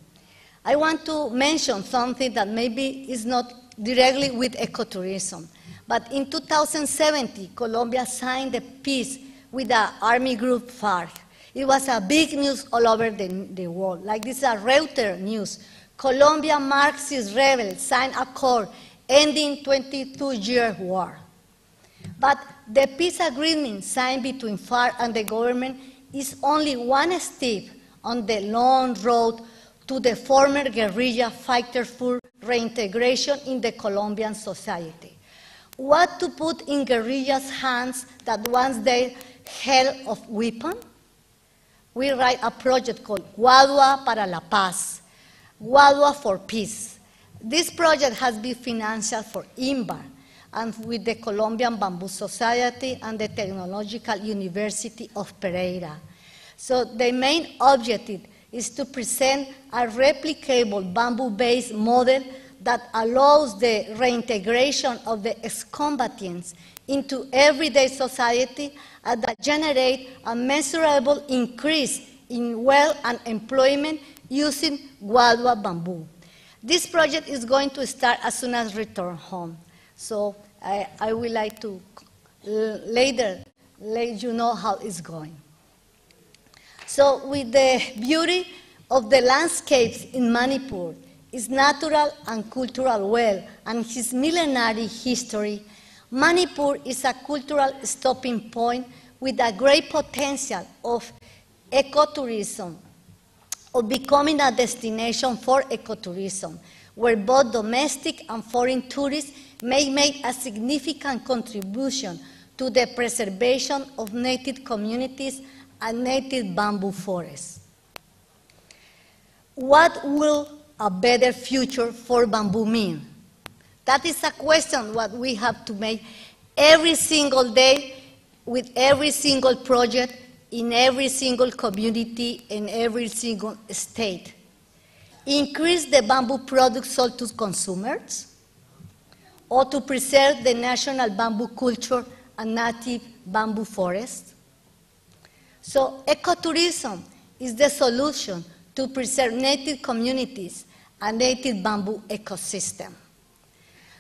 I want to mention something that maybe is not directly with ecotourism, but in 2017, Colombia signed a peace with the army group FARC. It was a big news all over the world. Like this is a Reuters news. Colombia Marxist rebels signed a accord ending 22-year war. But the peace agreement signed between FARC and the government is only one step on the long road to the former guerrilla fighters' full reintegration in the Colombian society. What to put in guerrillas' hands that once they held of weapons? We write a project called Guadua para la Paz, Guadua for Peace. This project has been financed for INVAR and with the Colombian Bamboo Society and the Technological University of Pereira. So the main objective is to present a replicable bamboo-based model that allows the reintegration of the ex-combatants into everyday society and that generate a measurable increase in wealth and employment using Guadua bamboo. This project is going to start as soon as return home. So I would like to later let you know how it's going. So with the beauty of the landscapes in Manipur, its natural and cultural wealth, and its millenary history, Manipur is a cultural stopping point with a great potential of ecotourism, of becoming a destination for ecotourism, where both domestic and foreign tourists may make a significant contribution to the preservation of native communities and native bamboo forests. What will a better future for bamboo mean? That is a question what we have to make every single day with every single project in every single community in every single state. Increase the bamboo products sold to consumers, or to preserve the national bamboo culture and native bamboo forests. So ecotourism is the solution to preserve native communities and native bamboo ecosystem.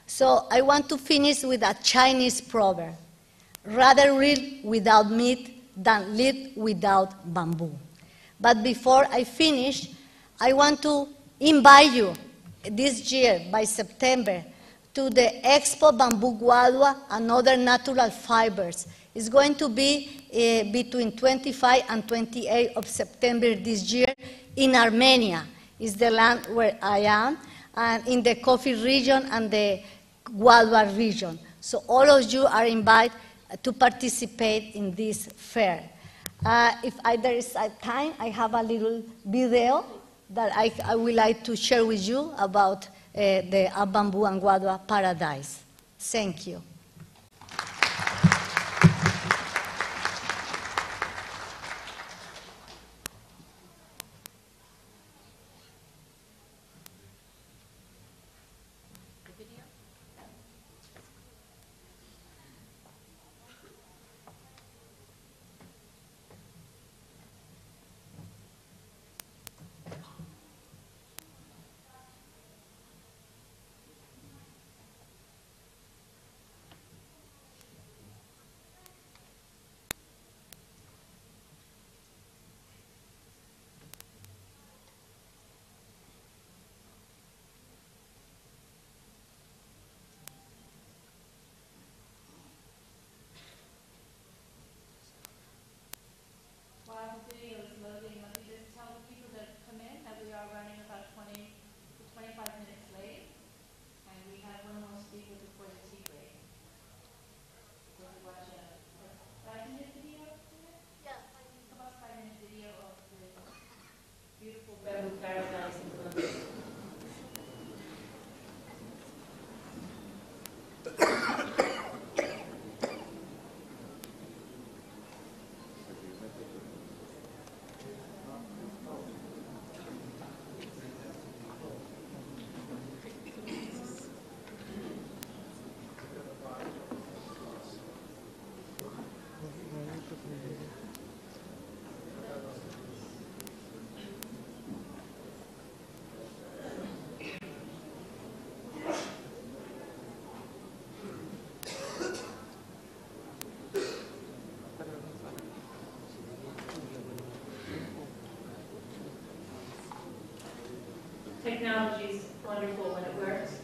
So I want to finish with a Chinese proverb: rather live without meat than live without bamboo. But before I finish, I want to invite you this year, by September, to the Expo Bamboo Guadua and Other Natural Fibers. It's going to be between 25 and 28 of September this year in Armenia. It's the land where I am, and in the Coffee region and the Guadua region. So all of you are invited to participate in this fair. If there is time, I have a little video that I would like to share with you about the Bamboo and Guadua paradise. Thank you. While the video is loading, let me just tell the people that come in that we are running about 20 to 25 minutes late, and we have one more speaker before the tea break. So we watch a 5-minute video? Yeah, about 5-minute video of the beautiful bamboo paradise in Colombia. Technology is wonderful when it works.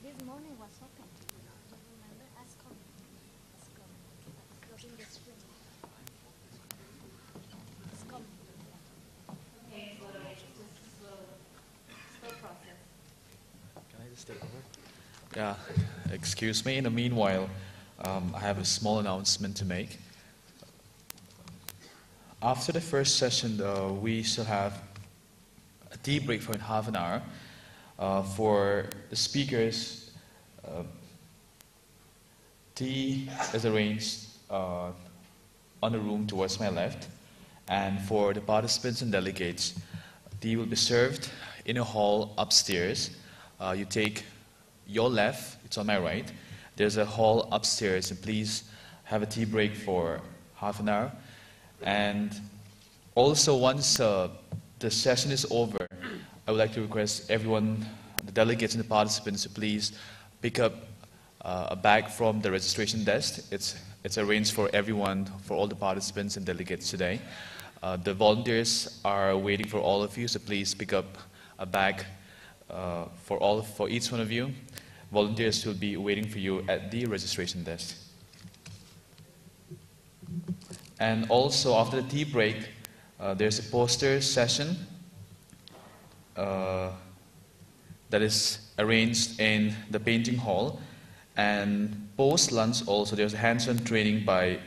This morning was open. Do you remember? Ask me. It's coming. Closing the screen. It's coming. Okay, slow, just slow process. Can I just take over? Yeah, excuse me. In the meanwhile, I have a small announcement to make. After the first session, we shall have a tea break for half an hour. For the speakers, tea is arranged on the room towards my left. And for the participants and delegates, tea will be served in a hall upstairs. You take your left, it's on my right. There's a hall upstairs, and please have a tea break for half an hour. And also, once the session is over, I would like to request everyone, the delegates and the participants, to please pick up a bag from the registration desk. It's arranged for everyone, for all the participants and delegates today. The volunteers are waiting for all of you, so please pick up a bag for each one of you. Volunteers will be waiting for you at the registration desk. And also, after the tea break, there's a poster session that is arranged in the painting hall. And post-lunch also, there's a hands-on training by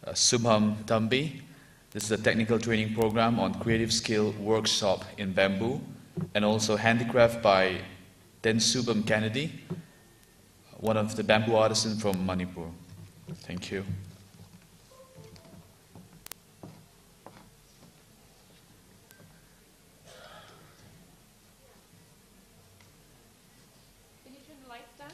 Subham Thambi. This is a technical training program on creative skill workshop in bamboo. And also handicraft by Tensubam Kennedy, one of the bamboo artisans from Manipur. Thank you. Can you turn the lights down?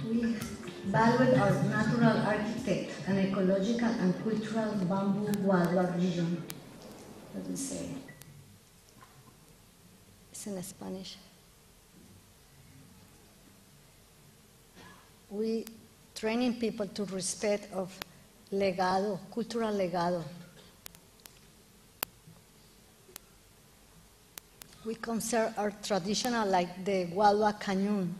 We valued our natural architect and ecological and cultural bamboo Guadua region. What do you say? It's in Spanish. We training people to respect of legado, cultural legado. We conserve our traditional like the Guadua Cañón.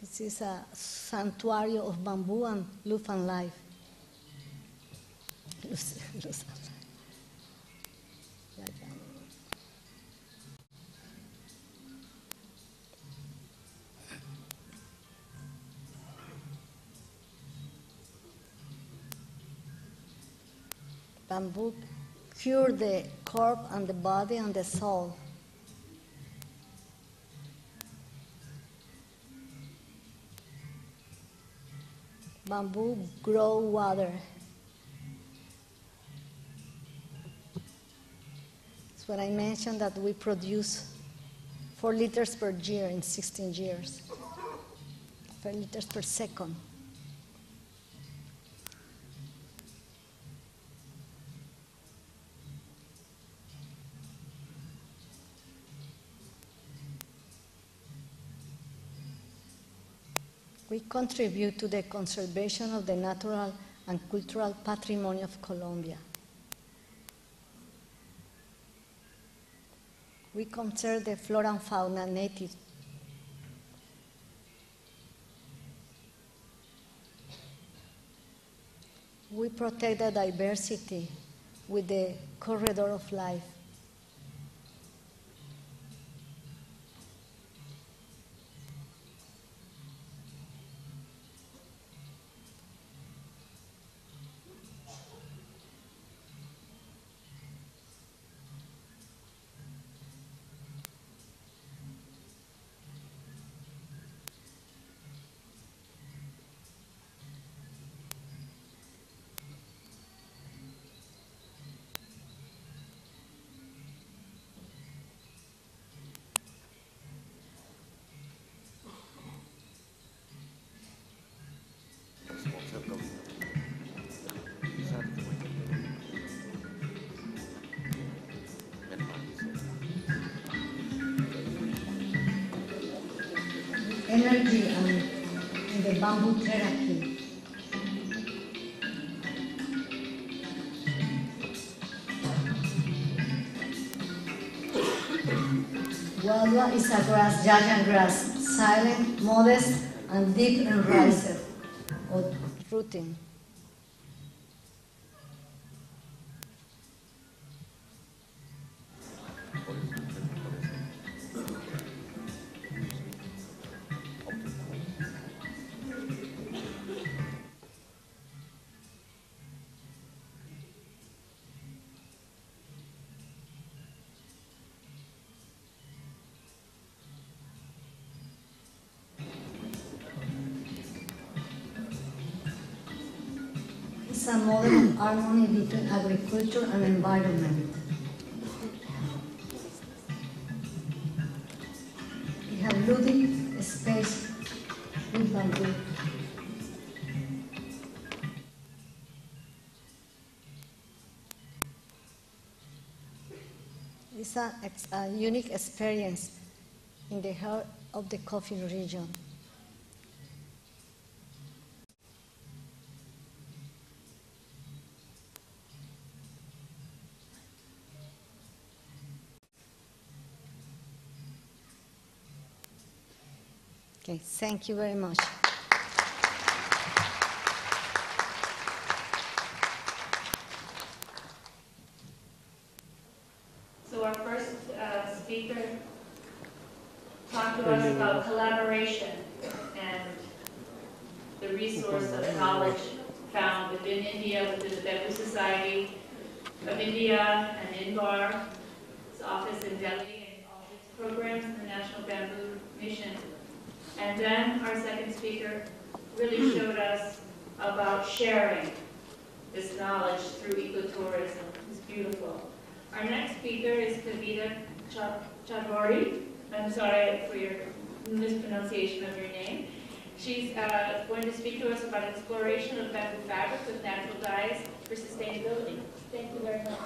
This is a santuario of bamboo and Lufan life. Bamboo cure the corpse and the body and the soul. Bamboo grow water. That's what I mentioned, that we produce 4 liters per year in 16 years. 4 liters per second. We contribute to the conservation of the natural and cultural patrimony of Colombia. We conserve the flora and fauna native. We protect the diversity with the corridor of life. Energy and the bamboo therapy. Walwa is a grass, giant grass, silent, modest, and deep and riser, or rooting. It's a model of harmony between agriculture and environment. We have ludic space with bamboo. It's a unique experience in the heart of the coffee region. Okay, thank you very much. So our first speaker talked to us about collaboration and the resource of knowledge found within India, within the Bamboo Society of India and INBAR, its office in Delhi, and all its programs in the National Bamboo Mission. And then our second speaker really showed us about sharing this knowledge through ecotourism. It's beautiful. Our next speaker is Kavita Chadwari. I'm sorry for your mispronunciation of your name. She's going to speak to us about exploration of bamboo fabric with natural dyes for sustainability. Thank you very much.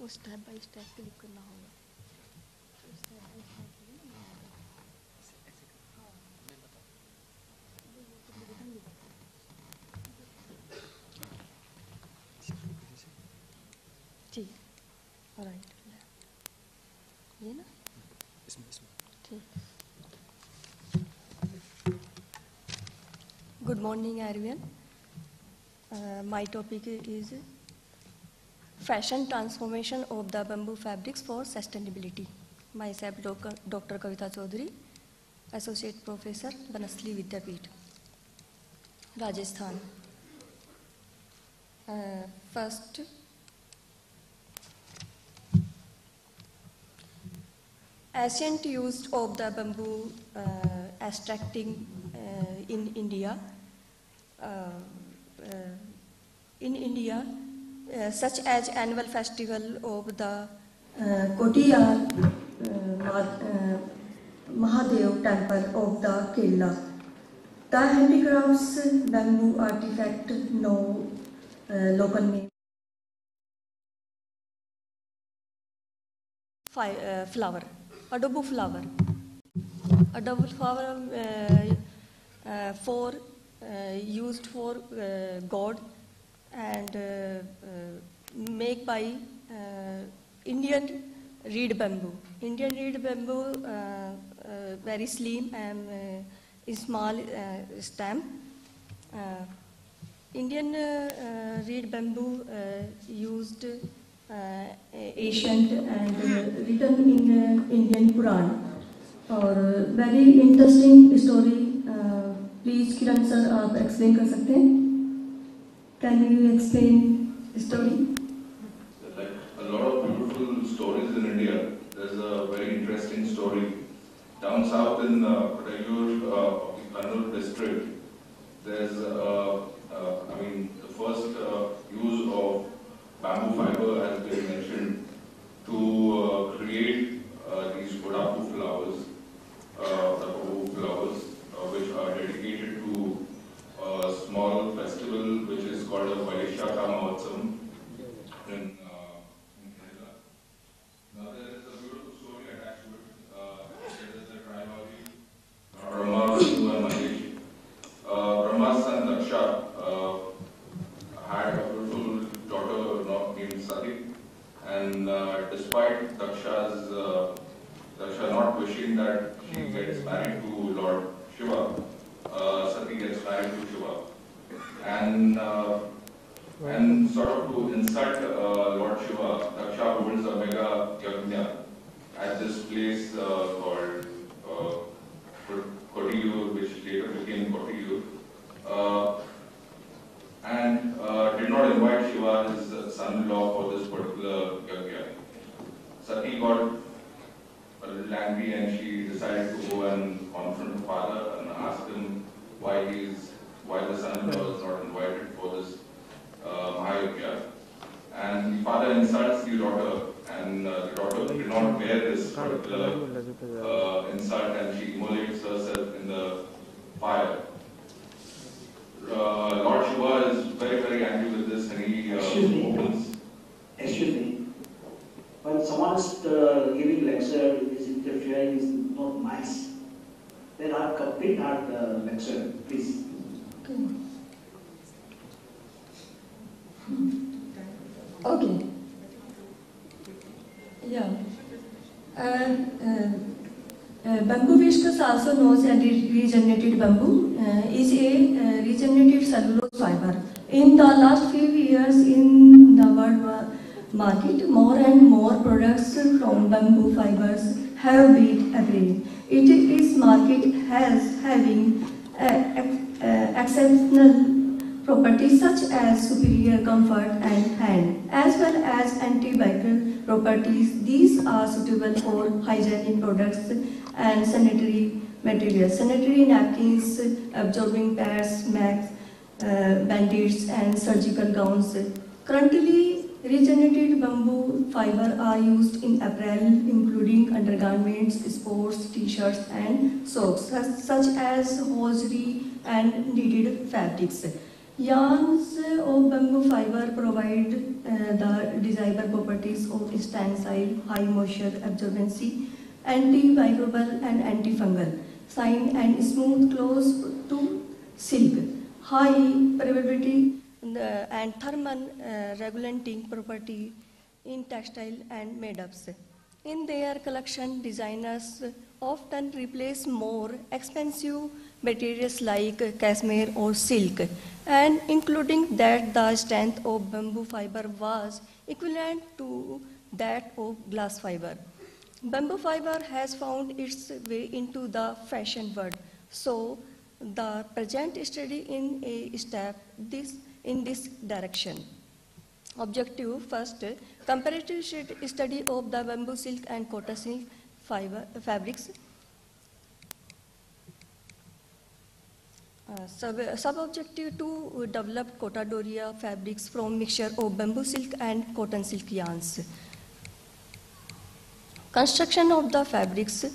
Step by step click करना होगा ठीक right ये ना ठीक good morning everyone my topic is Fashion transformation of the bamboo fabrics for sustainability. Myself, Dr. Kavita Chaudhary, Associate Professor, Banasli Vidyapeeth, Rajasthan. First, ancient use of the bamboo extracting in India. Such as annual festival of the Kotiyar Mahadev temple of the Kerala. The handicrafts bamboo artifact no local name. Flower, adobo flower. Adobo flower used for God and made by Indian reed bamboo. Indian reed bamboo, very slim and small stem. Indian reed bamboo used ancient and written in Indian Quran. और very interesting story. Please Kiran sir आप explain कर सकते हैं? Can you explain the story? Like lot of beautiful stories in India. There's a very interesting story. Down south in Kottayur, the Kannur district, there's, the first use of bamboo fiber has been mentioned to create these Kodapu flowers, which are dedicated to a small festival which is called the Vaishakha Mahotsavam in Kerala. Now there is a beautiful story attached to it. There is a trilogy, Brahma, Vishnu and Mahesh. Brahma's son Daksha had a beautiful daughter named Sati, and despite Daksha not wishing that she gets married to Lord Shiva, Sati gets married to Shiva, and sort of to insult Lord Shiva, Daksha holds a mega yajna at this place called Kottayur, which later became Kottayur, and did not invite Shiva, his son-in-law, for this particular yajna. Sati got a little angry and she decided to go and confront her father and ask him why the son-in-law is not invited for this Mahayagya. And the father insults the daughter, and the daughter did not bear this particular insult, and she immolates herself in the fire. Lord Shiva is very, very angry with this, and he opens. Excuse me. When someone is giving lecture, is interfering, is not nice. Then I complete our lecture, please. Okay. Yeah. Bamboo viscose, also known as regenerated bamboo, is a regenerated cellulose fiber. In the last few years in the world market, more and more products from bamboo fibers have been available. Its market has having exceptional properties such as superior comfort and hand, as well as antibacterial properties. These are suitable for hygienic products and sanitary materials, sanitary napkins, absorbing pads, masks, bandage and surgical gowns. Currently, regenerated bamboo fiber are used in apparel, including undergarments, sports, t-shirts and socks, such as hosiery and knitted fabrics. Yarns of bamboo fiber provide the desirable properties of tensile, high moisture absorbency, antimicrobial and antifungal, fine and smooth close to silk, high permeability and thermal regulating property in textile and made-ups. In their collection, designers often replace more expensive materials like cashmere or silk, and including that the strength of bamboo fiber was equivalent to that of glass fiber. Bamboo fiber has found its way into the fashion world, so the present study in a step in this direction. Objective: first, comparative study of the bamboo silk and cotton silk fabrics. Sub-objective: to develop Cotta Doria fabrics from mixture of bamboo silk and cotton silk yarns. Construction of the fabrics.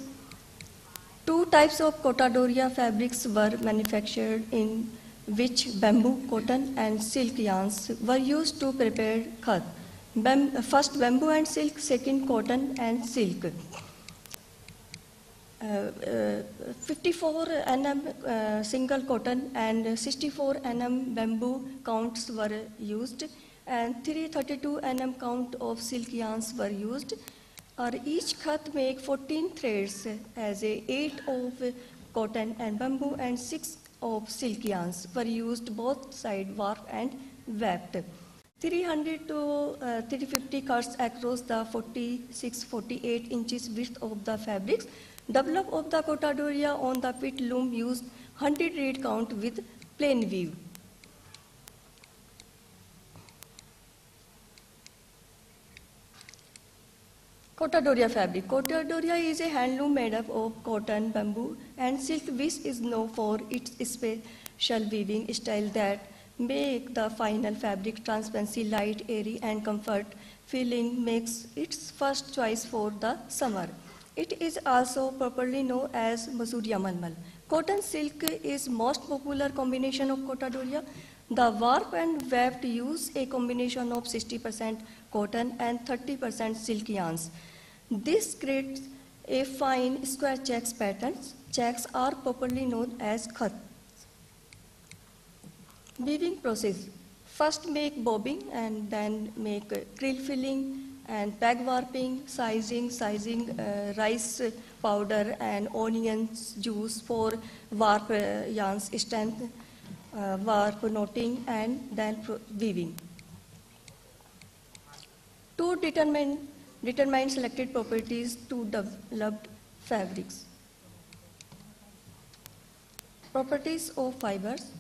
Two types of Cotta Doria fabrics were manufactured, in which bamboo, cotton and silk yarns were used to prepare khat. First bamboo and silk, second cotton and silk. 54 nm single cotton and 64 nm bamboo counts were used, and 332 nm count of silk yarns were used. Each khat make 14 threads, as 8 of cotton and bamboo and 6 of silk yarns were used, both side warp and weft. 300 to 350 cuts across the 46-48 inches width of the fabrics. Develop of the Cotta Doria on the pit loom used 100 reed count with plain weave. Cotadoria fabric. Cotadoria is a handloom made up of cotton, bamboo, and silk, which is known for its special weaving style that make the final fabric transparency, light, airy, and comfort feeling makes its first choice for the summer. It is also properly known as Masuria Malmal. Cotton silk is most popular combination of Cotadoria. The warp and weft use a combination of 60% cotton and 30% silk yarns. This creates a fine square checks patterns. Checks are popularly known as khat. Weaving process. First make bobbing and then make krill filling and peg warping, sizing rice powder and onions juice for warp yarns strength, warp knotting and then weaving. To determine selected properties to developed fabrics. Properties of fibers.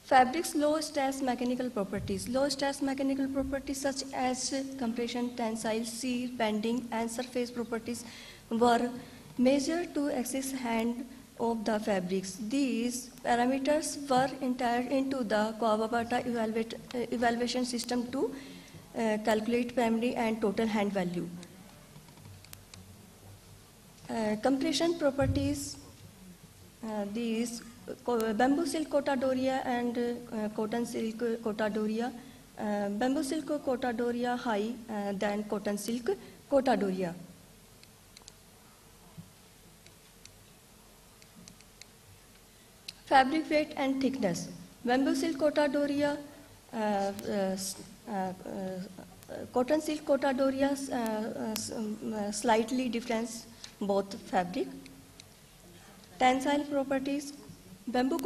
Fabrics low stress mechanical properties. Low stress mechanical properties such as compression, tensile, shear, bending, and surface properties were measured to access hand of the fabrics. These parameters were entered into the Kawabata evaluation system to calculate primary and total hand value. Compression properties. These bamboo silk Cotadoria and cotton silk Cotadoria. Bamboo silk Cotadoria high than cotton silk Cotadoria. Fabric weight and thickness. Bamboo silk Cotadoria, cotton silk Cotadoria slightly difference both fabric. Tensile properties. Bamboo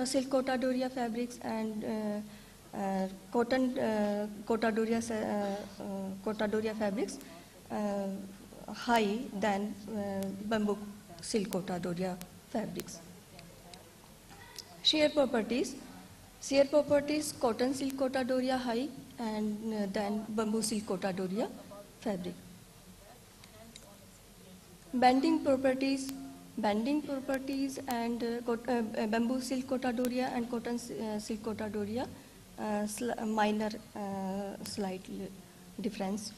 silk Cotadoria fabrics and cotton Cotadoria fabrics high than bamboo silk Cotadoria fabrics. Shear properties. Shear properties, cotton silk Cotadoria high and then bamboo silk Cotadoria fabric. Bending properties. Bending properties and bamboo silk Cotadoria and cotton silk Cotadoria minor slight difference.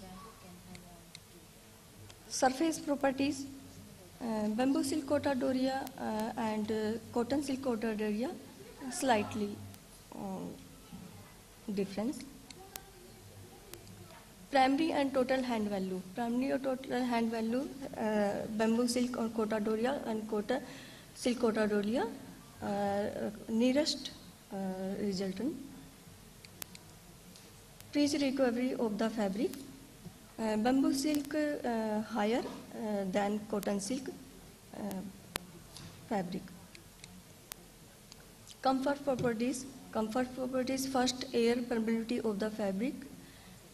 Surface properties. Bamboo silk Cotadoria and cotton silk Cotadoria slightly difference. Primary and total hand value. Primary or total hand value, bamboo silk Cotadoria and cotton silk Cotadoria nearest resultant. Pre-recovery of the fabric. Bamboo silk higher than cotton silk fabric. Comfort properties. Comfort properties, first air permeability of the fabric.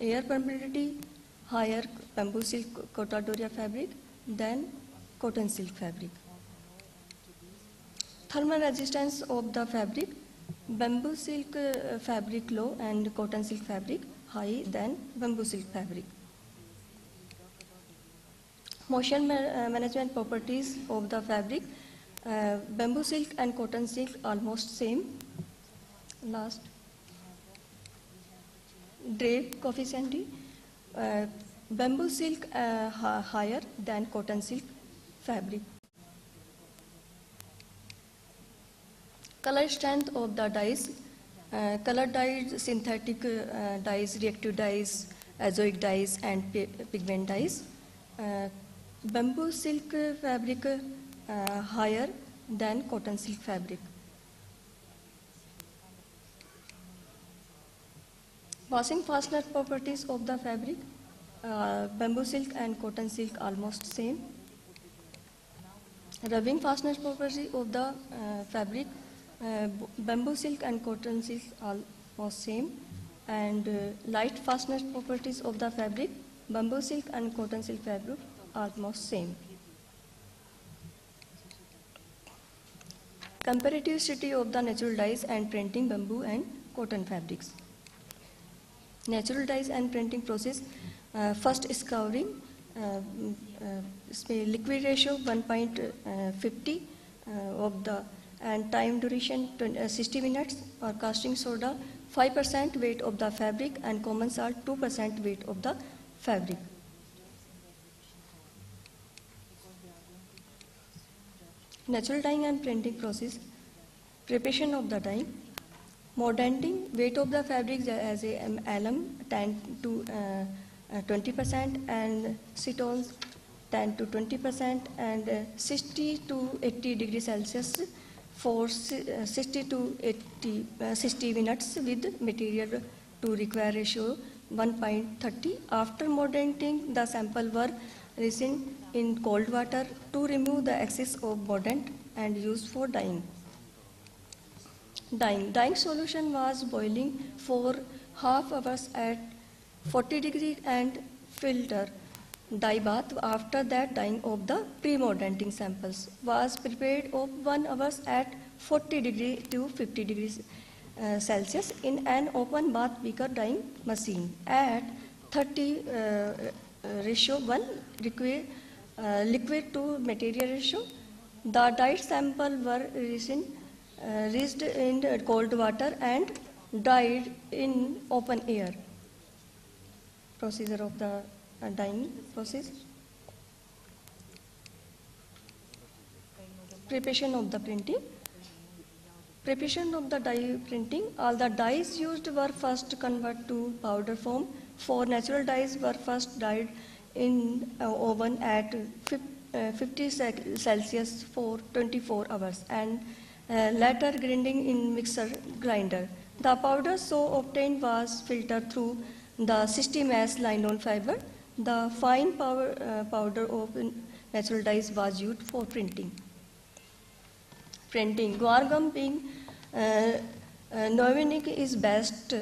Air permeability higher bamboo silk Cotadoria fabric than cotton silk fabric. Thermal resistance of the fabric. Bamboo silk fabric low and cotton silk fabric high than bamboo silk fabric. Motion management properties of the fabric. Bamboo silk and cotton silk almost same. Last. Drape coefficient. Bamboo silk higher than cotton silk fabric. Color strength of the dyes. Color dyes, synthetic dyes, reactive dyes, azoic dyes, and pigment dyes. Bamboo silk fabric higher than cotton silk fabric. Washing fastener properties of the fabric. Bamboo silk and cotton silk almost same. Rubbing fastener property of the fabric. Bamboo silk and cotton silk almost same. And light fastener properties of the fabric. Bamboo silk and cotton silk fabric almost same. Comparative study of the natural dyes and printing bamboo and cotton fabrics. Natural dyes and printing process. First scouring, liquid ratio 1.50 of the, and time duration 60 minutes, or casting soda 5% weight of the fabric, and common salt 2% weight of the fabric. Natural dyeing and printing process. Preparation of the dye. Mordanting, weight of the fabric as a alum 10 to 20%, and cetones 10 to 20%, and 60 to 80 degrees Celsius for 60 to 60 minutes with material to require ratio 1.30. After mordanting, the sample were rinsed in cold water to remove the excess of mordant and used for dyeing. Dyeing solution was boiling for half hours at 40 degrees and filter dye bath. After that, dyeing of the pre-mordanting samples was prepared of 1 hour at 40 degrees to 50 degrees Celsius in an open bath beaker dyeing machine at 30 ratio 1 liquid to material ratio. The dyed sample were rinsed in cold water and dyed in open air. Procedure of the dyeing process. Preparation of the printing. Preparation of the dye printing. All the dyes used were first converted to powder form. 4 natural dyes were first dyed in oven at 50 Celsius for 24 hours and later grinding in mixer grinder. The powder so obtained was filtered through the 60 mass nylon fiber. The fine powder of natural dyes was used for printing. Printing. Guar gum being Novinic is best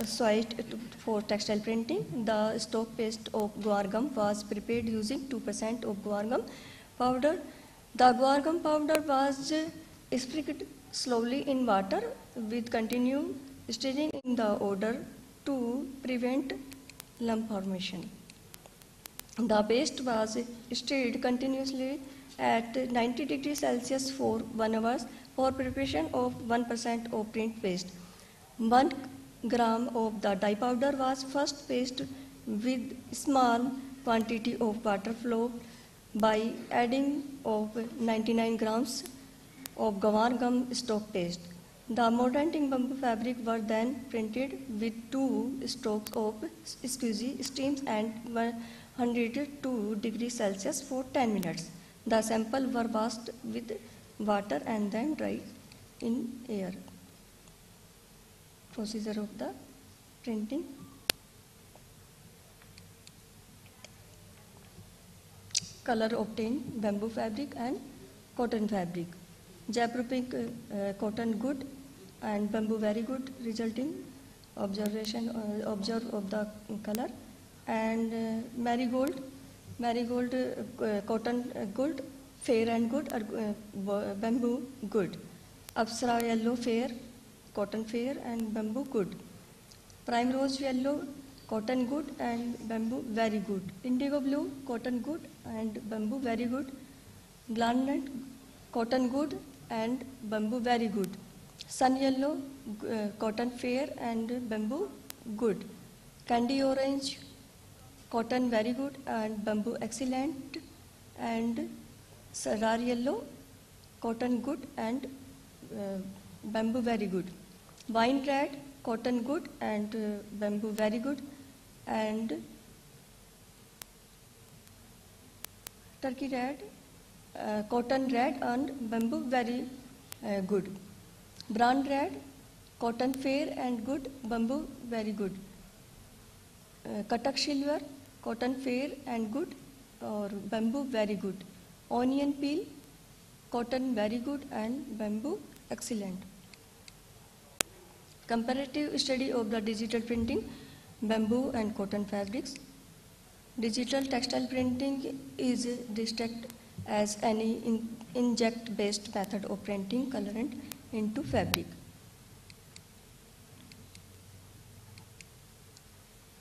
suited for textile printing. The stock paste of guar gum was prepared using 2% of guar gum powder. The guar gum powder was sprinkled slowly in water with continued stirring in the odor to prevent lump formation. The paste was stirred continuously at 90 degrees Celsius for 1 hour for preparation of 1% of print paste. 1 gram of the dye powder was first pasted with small quantity of water flow by adding of 99 grams of guar gum stock paste. The mordanting bamboo fabric were then printed with 2 strokes of squeezy steams and 102 degrees Celsius for 10 minutes. The sample were washed with water and then dried in air. Procedure of the printing. Color obtained, bamboo fabric and cotton fabric. Jaipur pink, cotton good and bamboo very good, resulting observe of the color. And marigold, cotton good, fair and good, bamboo good. Apsara yellow fair, cotton fair and bamboo good. Primrose yellow, cotton good and bamboo very good. Indigo blue, cotton good and bamboo very good. Garnet, cotton good and bamboo very good. Sun yellow, cotton fair and bamboo good. Candy orange, cotton very good and bamboo excellent. And Sarar yellow, cotton good and bamboo very good. Wine red, cotton good and bamboo very good. And turkey red, cotton red and bamboo very good. Brown red, cotton fair and good, bamboo very good. Katak silver, cotton fair and good or bamboo very good. Onion peel, cotton very good and bamboo excellent. Comparative study of the digital printing, bamboo and cotton fabrics. Digital textile printing is distinct as any inkjet based method of printing colorant into fabric.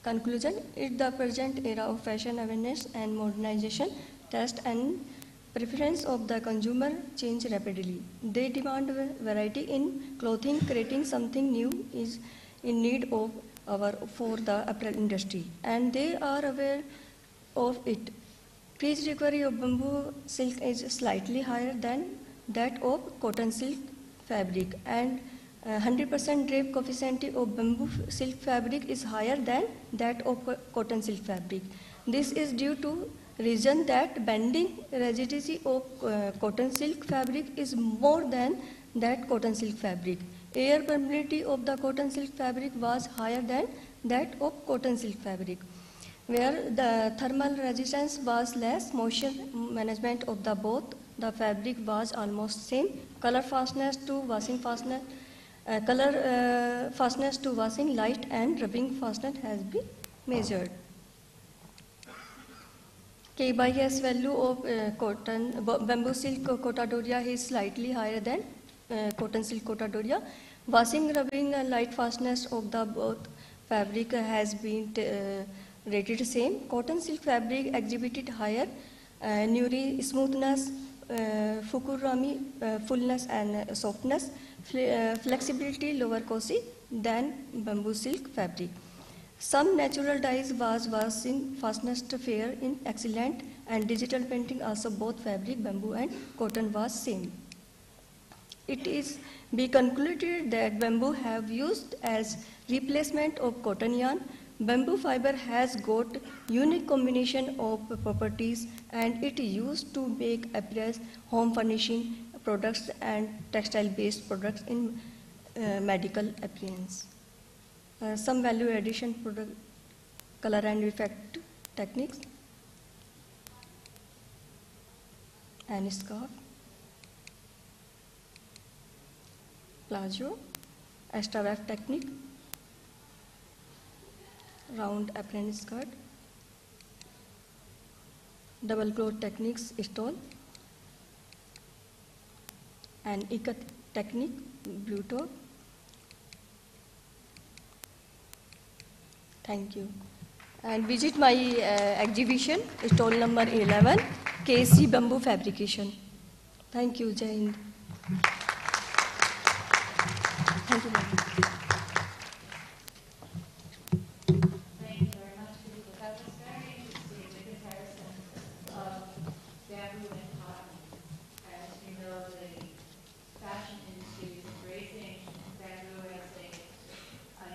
Conclusion: in the present era of fashion awareness and modernization, taste and preference of the consumer change rapidly. They demand variety in clothing. Creating something new is in need of for the apparel industry, and they are aware of it. Crease recovery of bamboo silk is slightly higher than that of cotton silk fabric, and 100% drape coefficient of bamboo silk fabric is higher than that of cotton silk fabric. This is due to reason that bending rigidity of cotton silk fabric is more than that cotton silk fabric. Air permeability of the cotton silk fabric was higher than that of cotton silk fabric. Where the thermal resistance was less, moisture management of the both the fabric was almost same. Color fastness to washing fastness, fastness to washing, light and rubbing fastness has been measured. K/S value of bamboo silk cotadoria is slightly higher than cotton silk cotadoria. Washing, rubbing and light fastness of the both fabric has been rated same. Cotton silk fabric exhibited higher Nuri smoothness, Fukurami fullness and softness, flexibility lower cosi than bamboo silk fabric. Some natural dyes was washing fastness fair in excellent, and digital printing also both fabric bamboo and cotton was same. It is be concluded that bamboo have used as replacement of cotton yarn. Bamboo fiber has got unique combination of properties, and it is used to make apparel, home furnishing products and textile based products in medical appliance. Some value addition product, color and effect techniques, and scarf, plazo, extra weft technique, round apron skirt, double cloth techniques, stole, and ikat technique, blue top. Thank you. And visit my exhibition, stall number 11, KC Bamboo Fabrication. Thank you, Jai Hind. Thank you, ma'am. Thank you very much, Kiko. That was very interesting, the comparison of bamboo and cotton. As you know, the fashion industry is embracing bamboo as a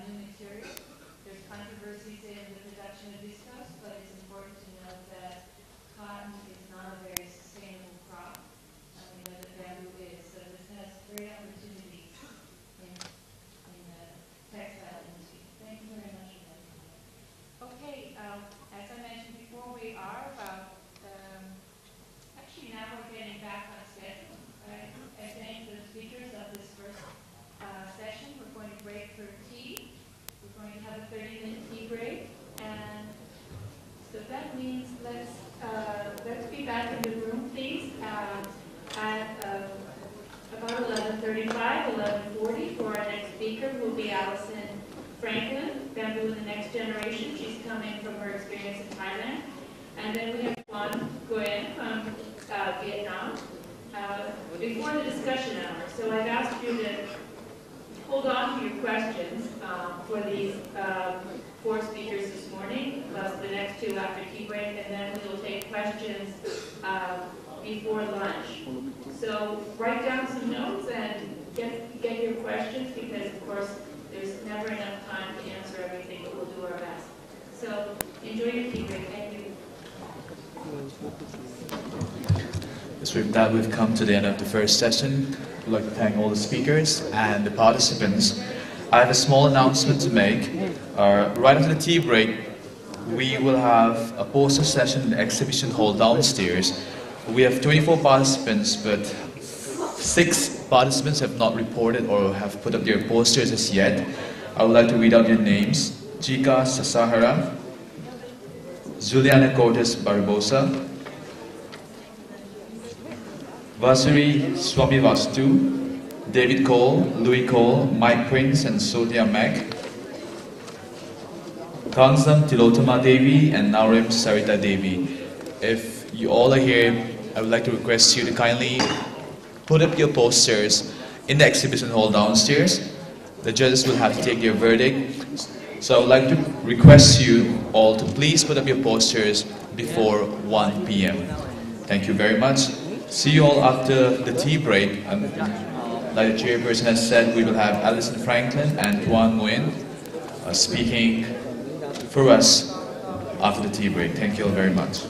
new material. There's controversies in the production of viscose, but it's important to note that cotton is not a very sustainable crop. That the bamboo is. So this has great opportunities in the textile industry. Thank you very much for that. Okay, as I mentioned before, we are about, actually now we're getting back on schedule. I thank the speakers of this first session. We're going to break for tea. We're going to have a 30-minute tea break. And so that means let's be back in the room, please, at about 11:35, 11:40 for our next speaker, who will be Alison Franklin, Bamboo in the Next Generation. She's coming from her experience in Thailand. And then we have Juan Nguyen from Vietnam before the discussion hour. So I've asked you to hold on to your questions for these 4 speakers this morning, plus the next 2 after tea break, and then we will take questions before lunch. So write down some notes and get your questions, because of course there's never enough time to answer everything, but we'll do our best. So enjoy your tea break. Thank you. So with that, we've come to the end of the first session. I'd like to thank all the speakers and the participants. I have a small announcement to make. Right after the tea break, we will have a poster session in the exhibition hall downstairs. We have 24 participants, but 6 participants have not reported or have put up their posters as yet. I would like to read out your names. Jika Sasahara, Juliana Cortes Barbosa, Vasari Swamivastu, David Cole, Louis Cole, Mike Prince, and Sonia Mack. Kangsam Tilotama Devi and Narim Sarita Devi. If you all are here, I would like to request you to kindly put up your posters in the exhibition hall downstairs. The judges will have to take their verdict. So I would like to request you all to please put up your posters before 1 p.m. Thank you very much. See you all after the tea break. And like the chairperson has said, we will have Alison Franklin and Tuan Nguyen speaking for us after the tea break. Thank you all very much.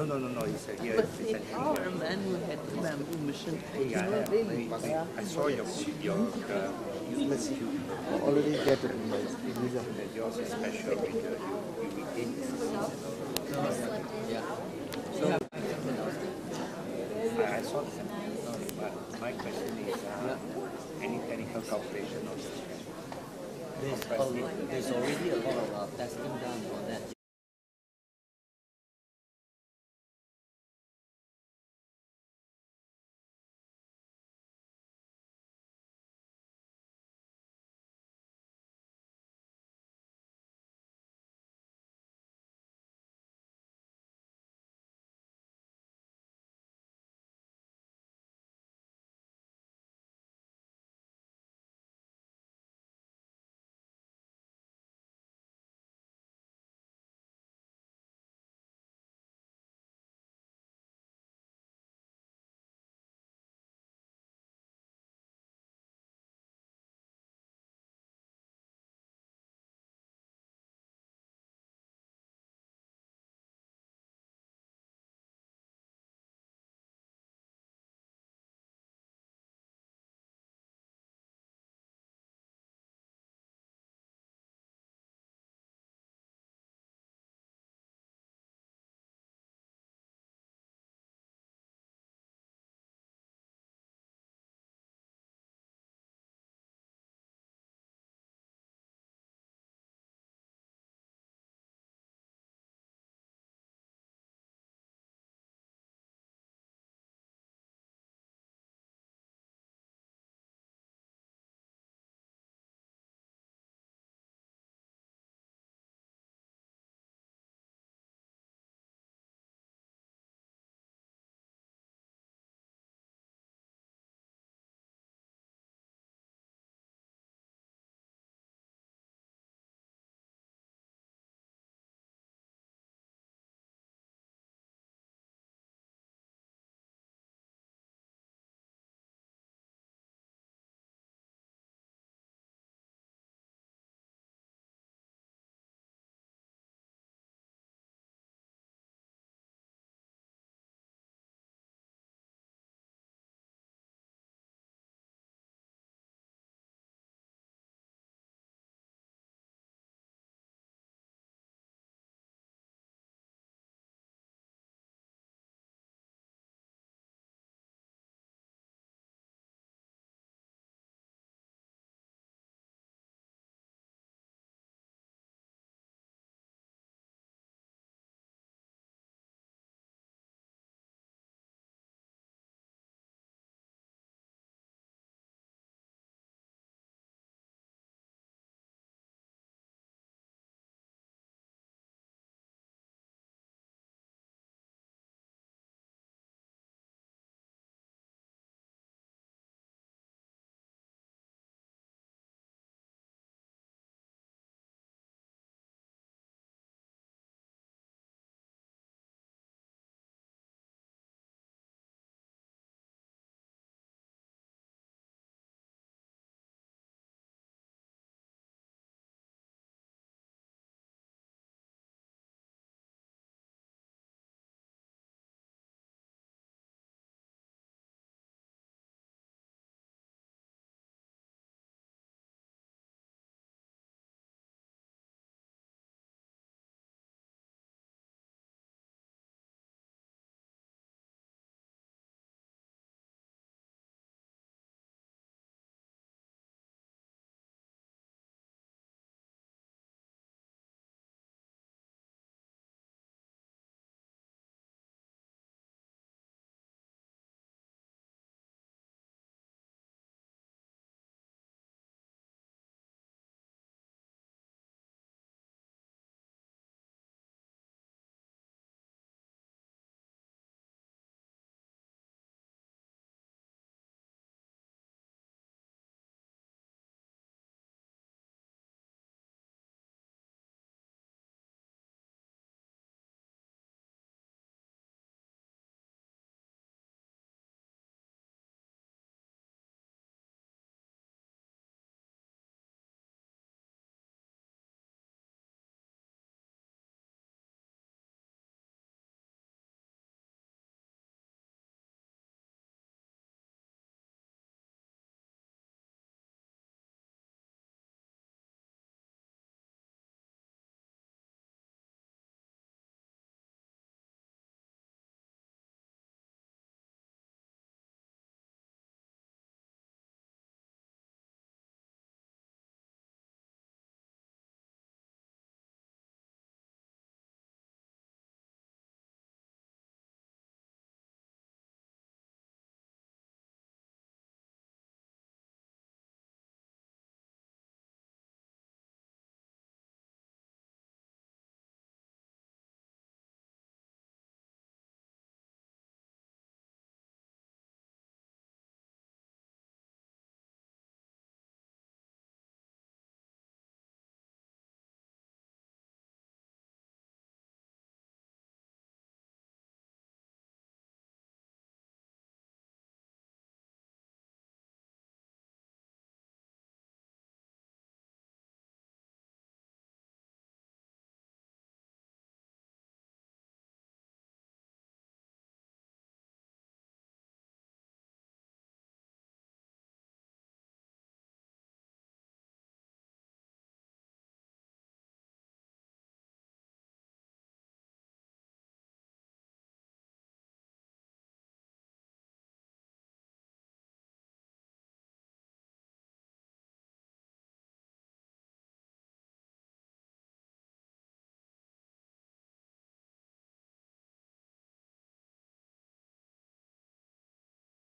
No, he said here. But he said here. A man who had the bamboo mission. Yeah, I saw your already get it in my that yours is special because you retain it. So, I saw the sentence, but my question is, any technical calculation of this? There's already a lot of testing done on that.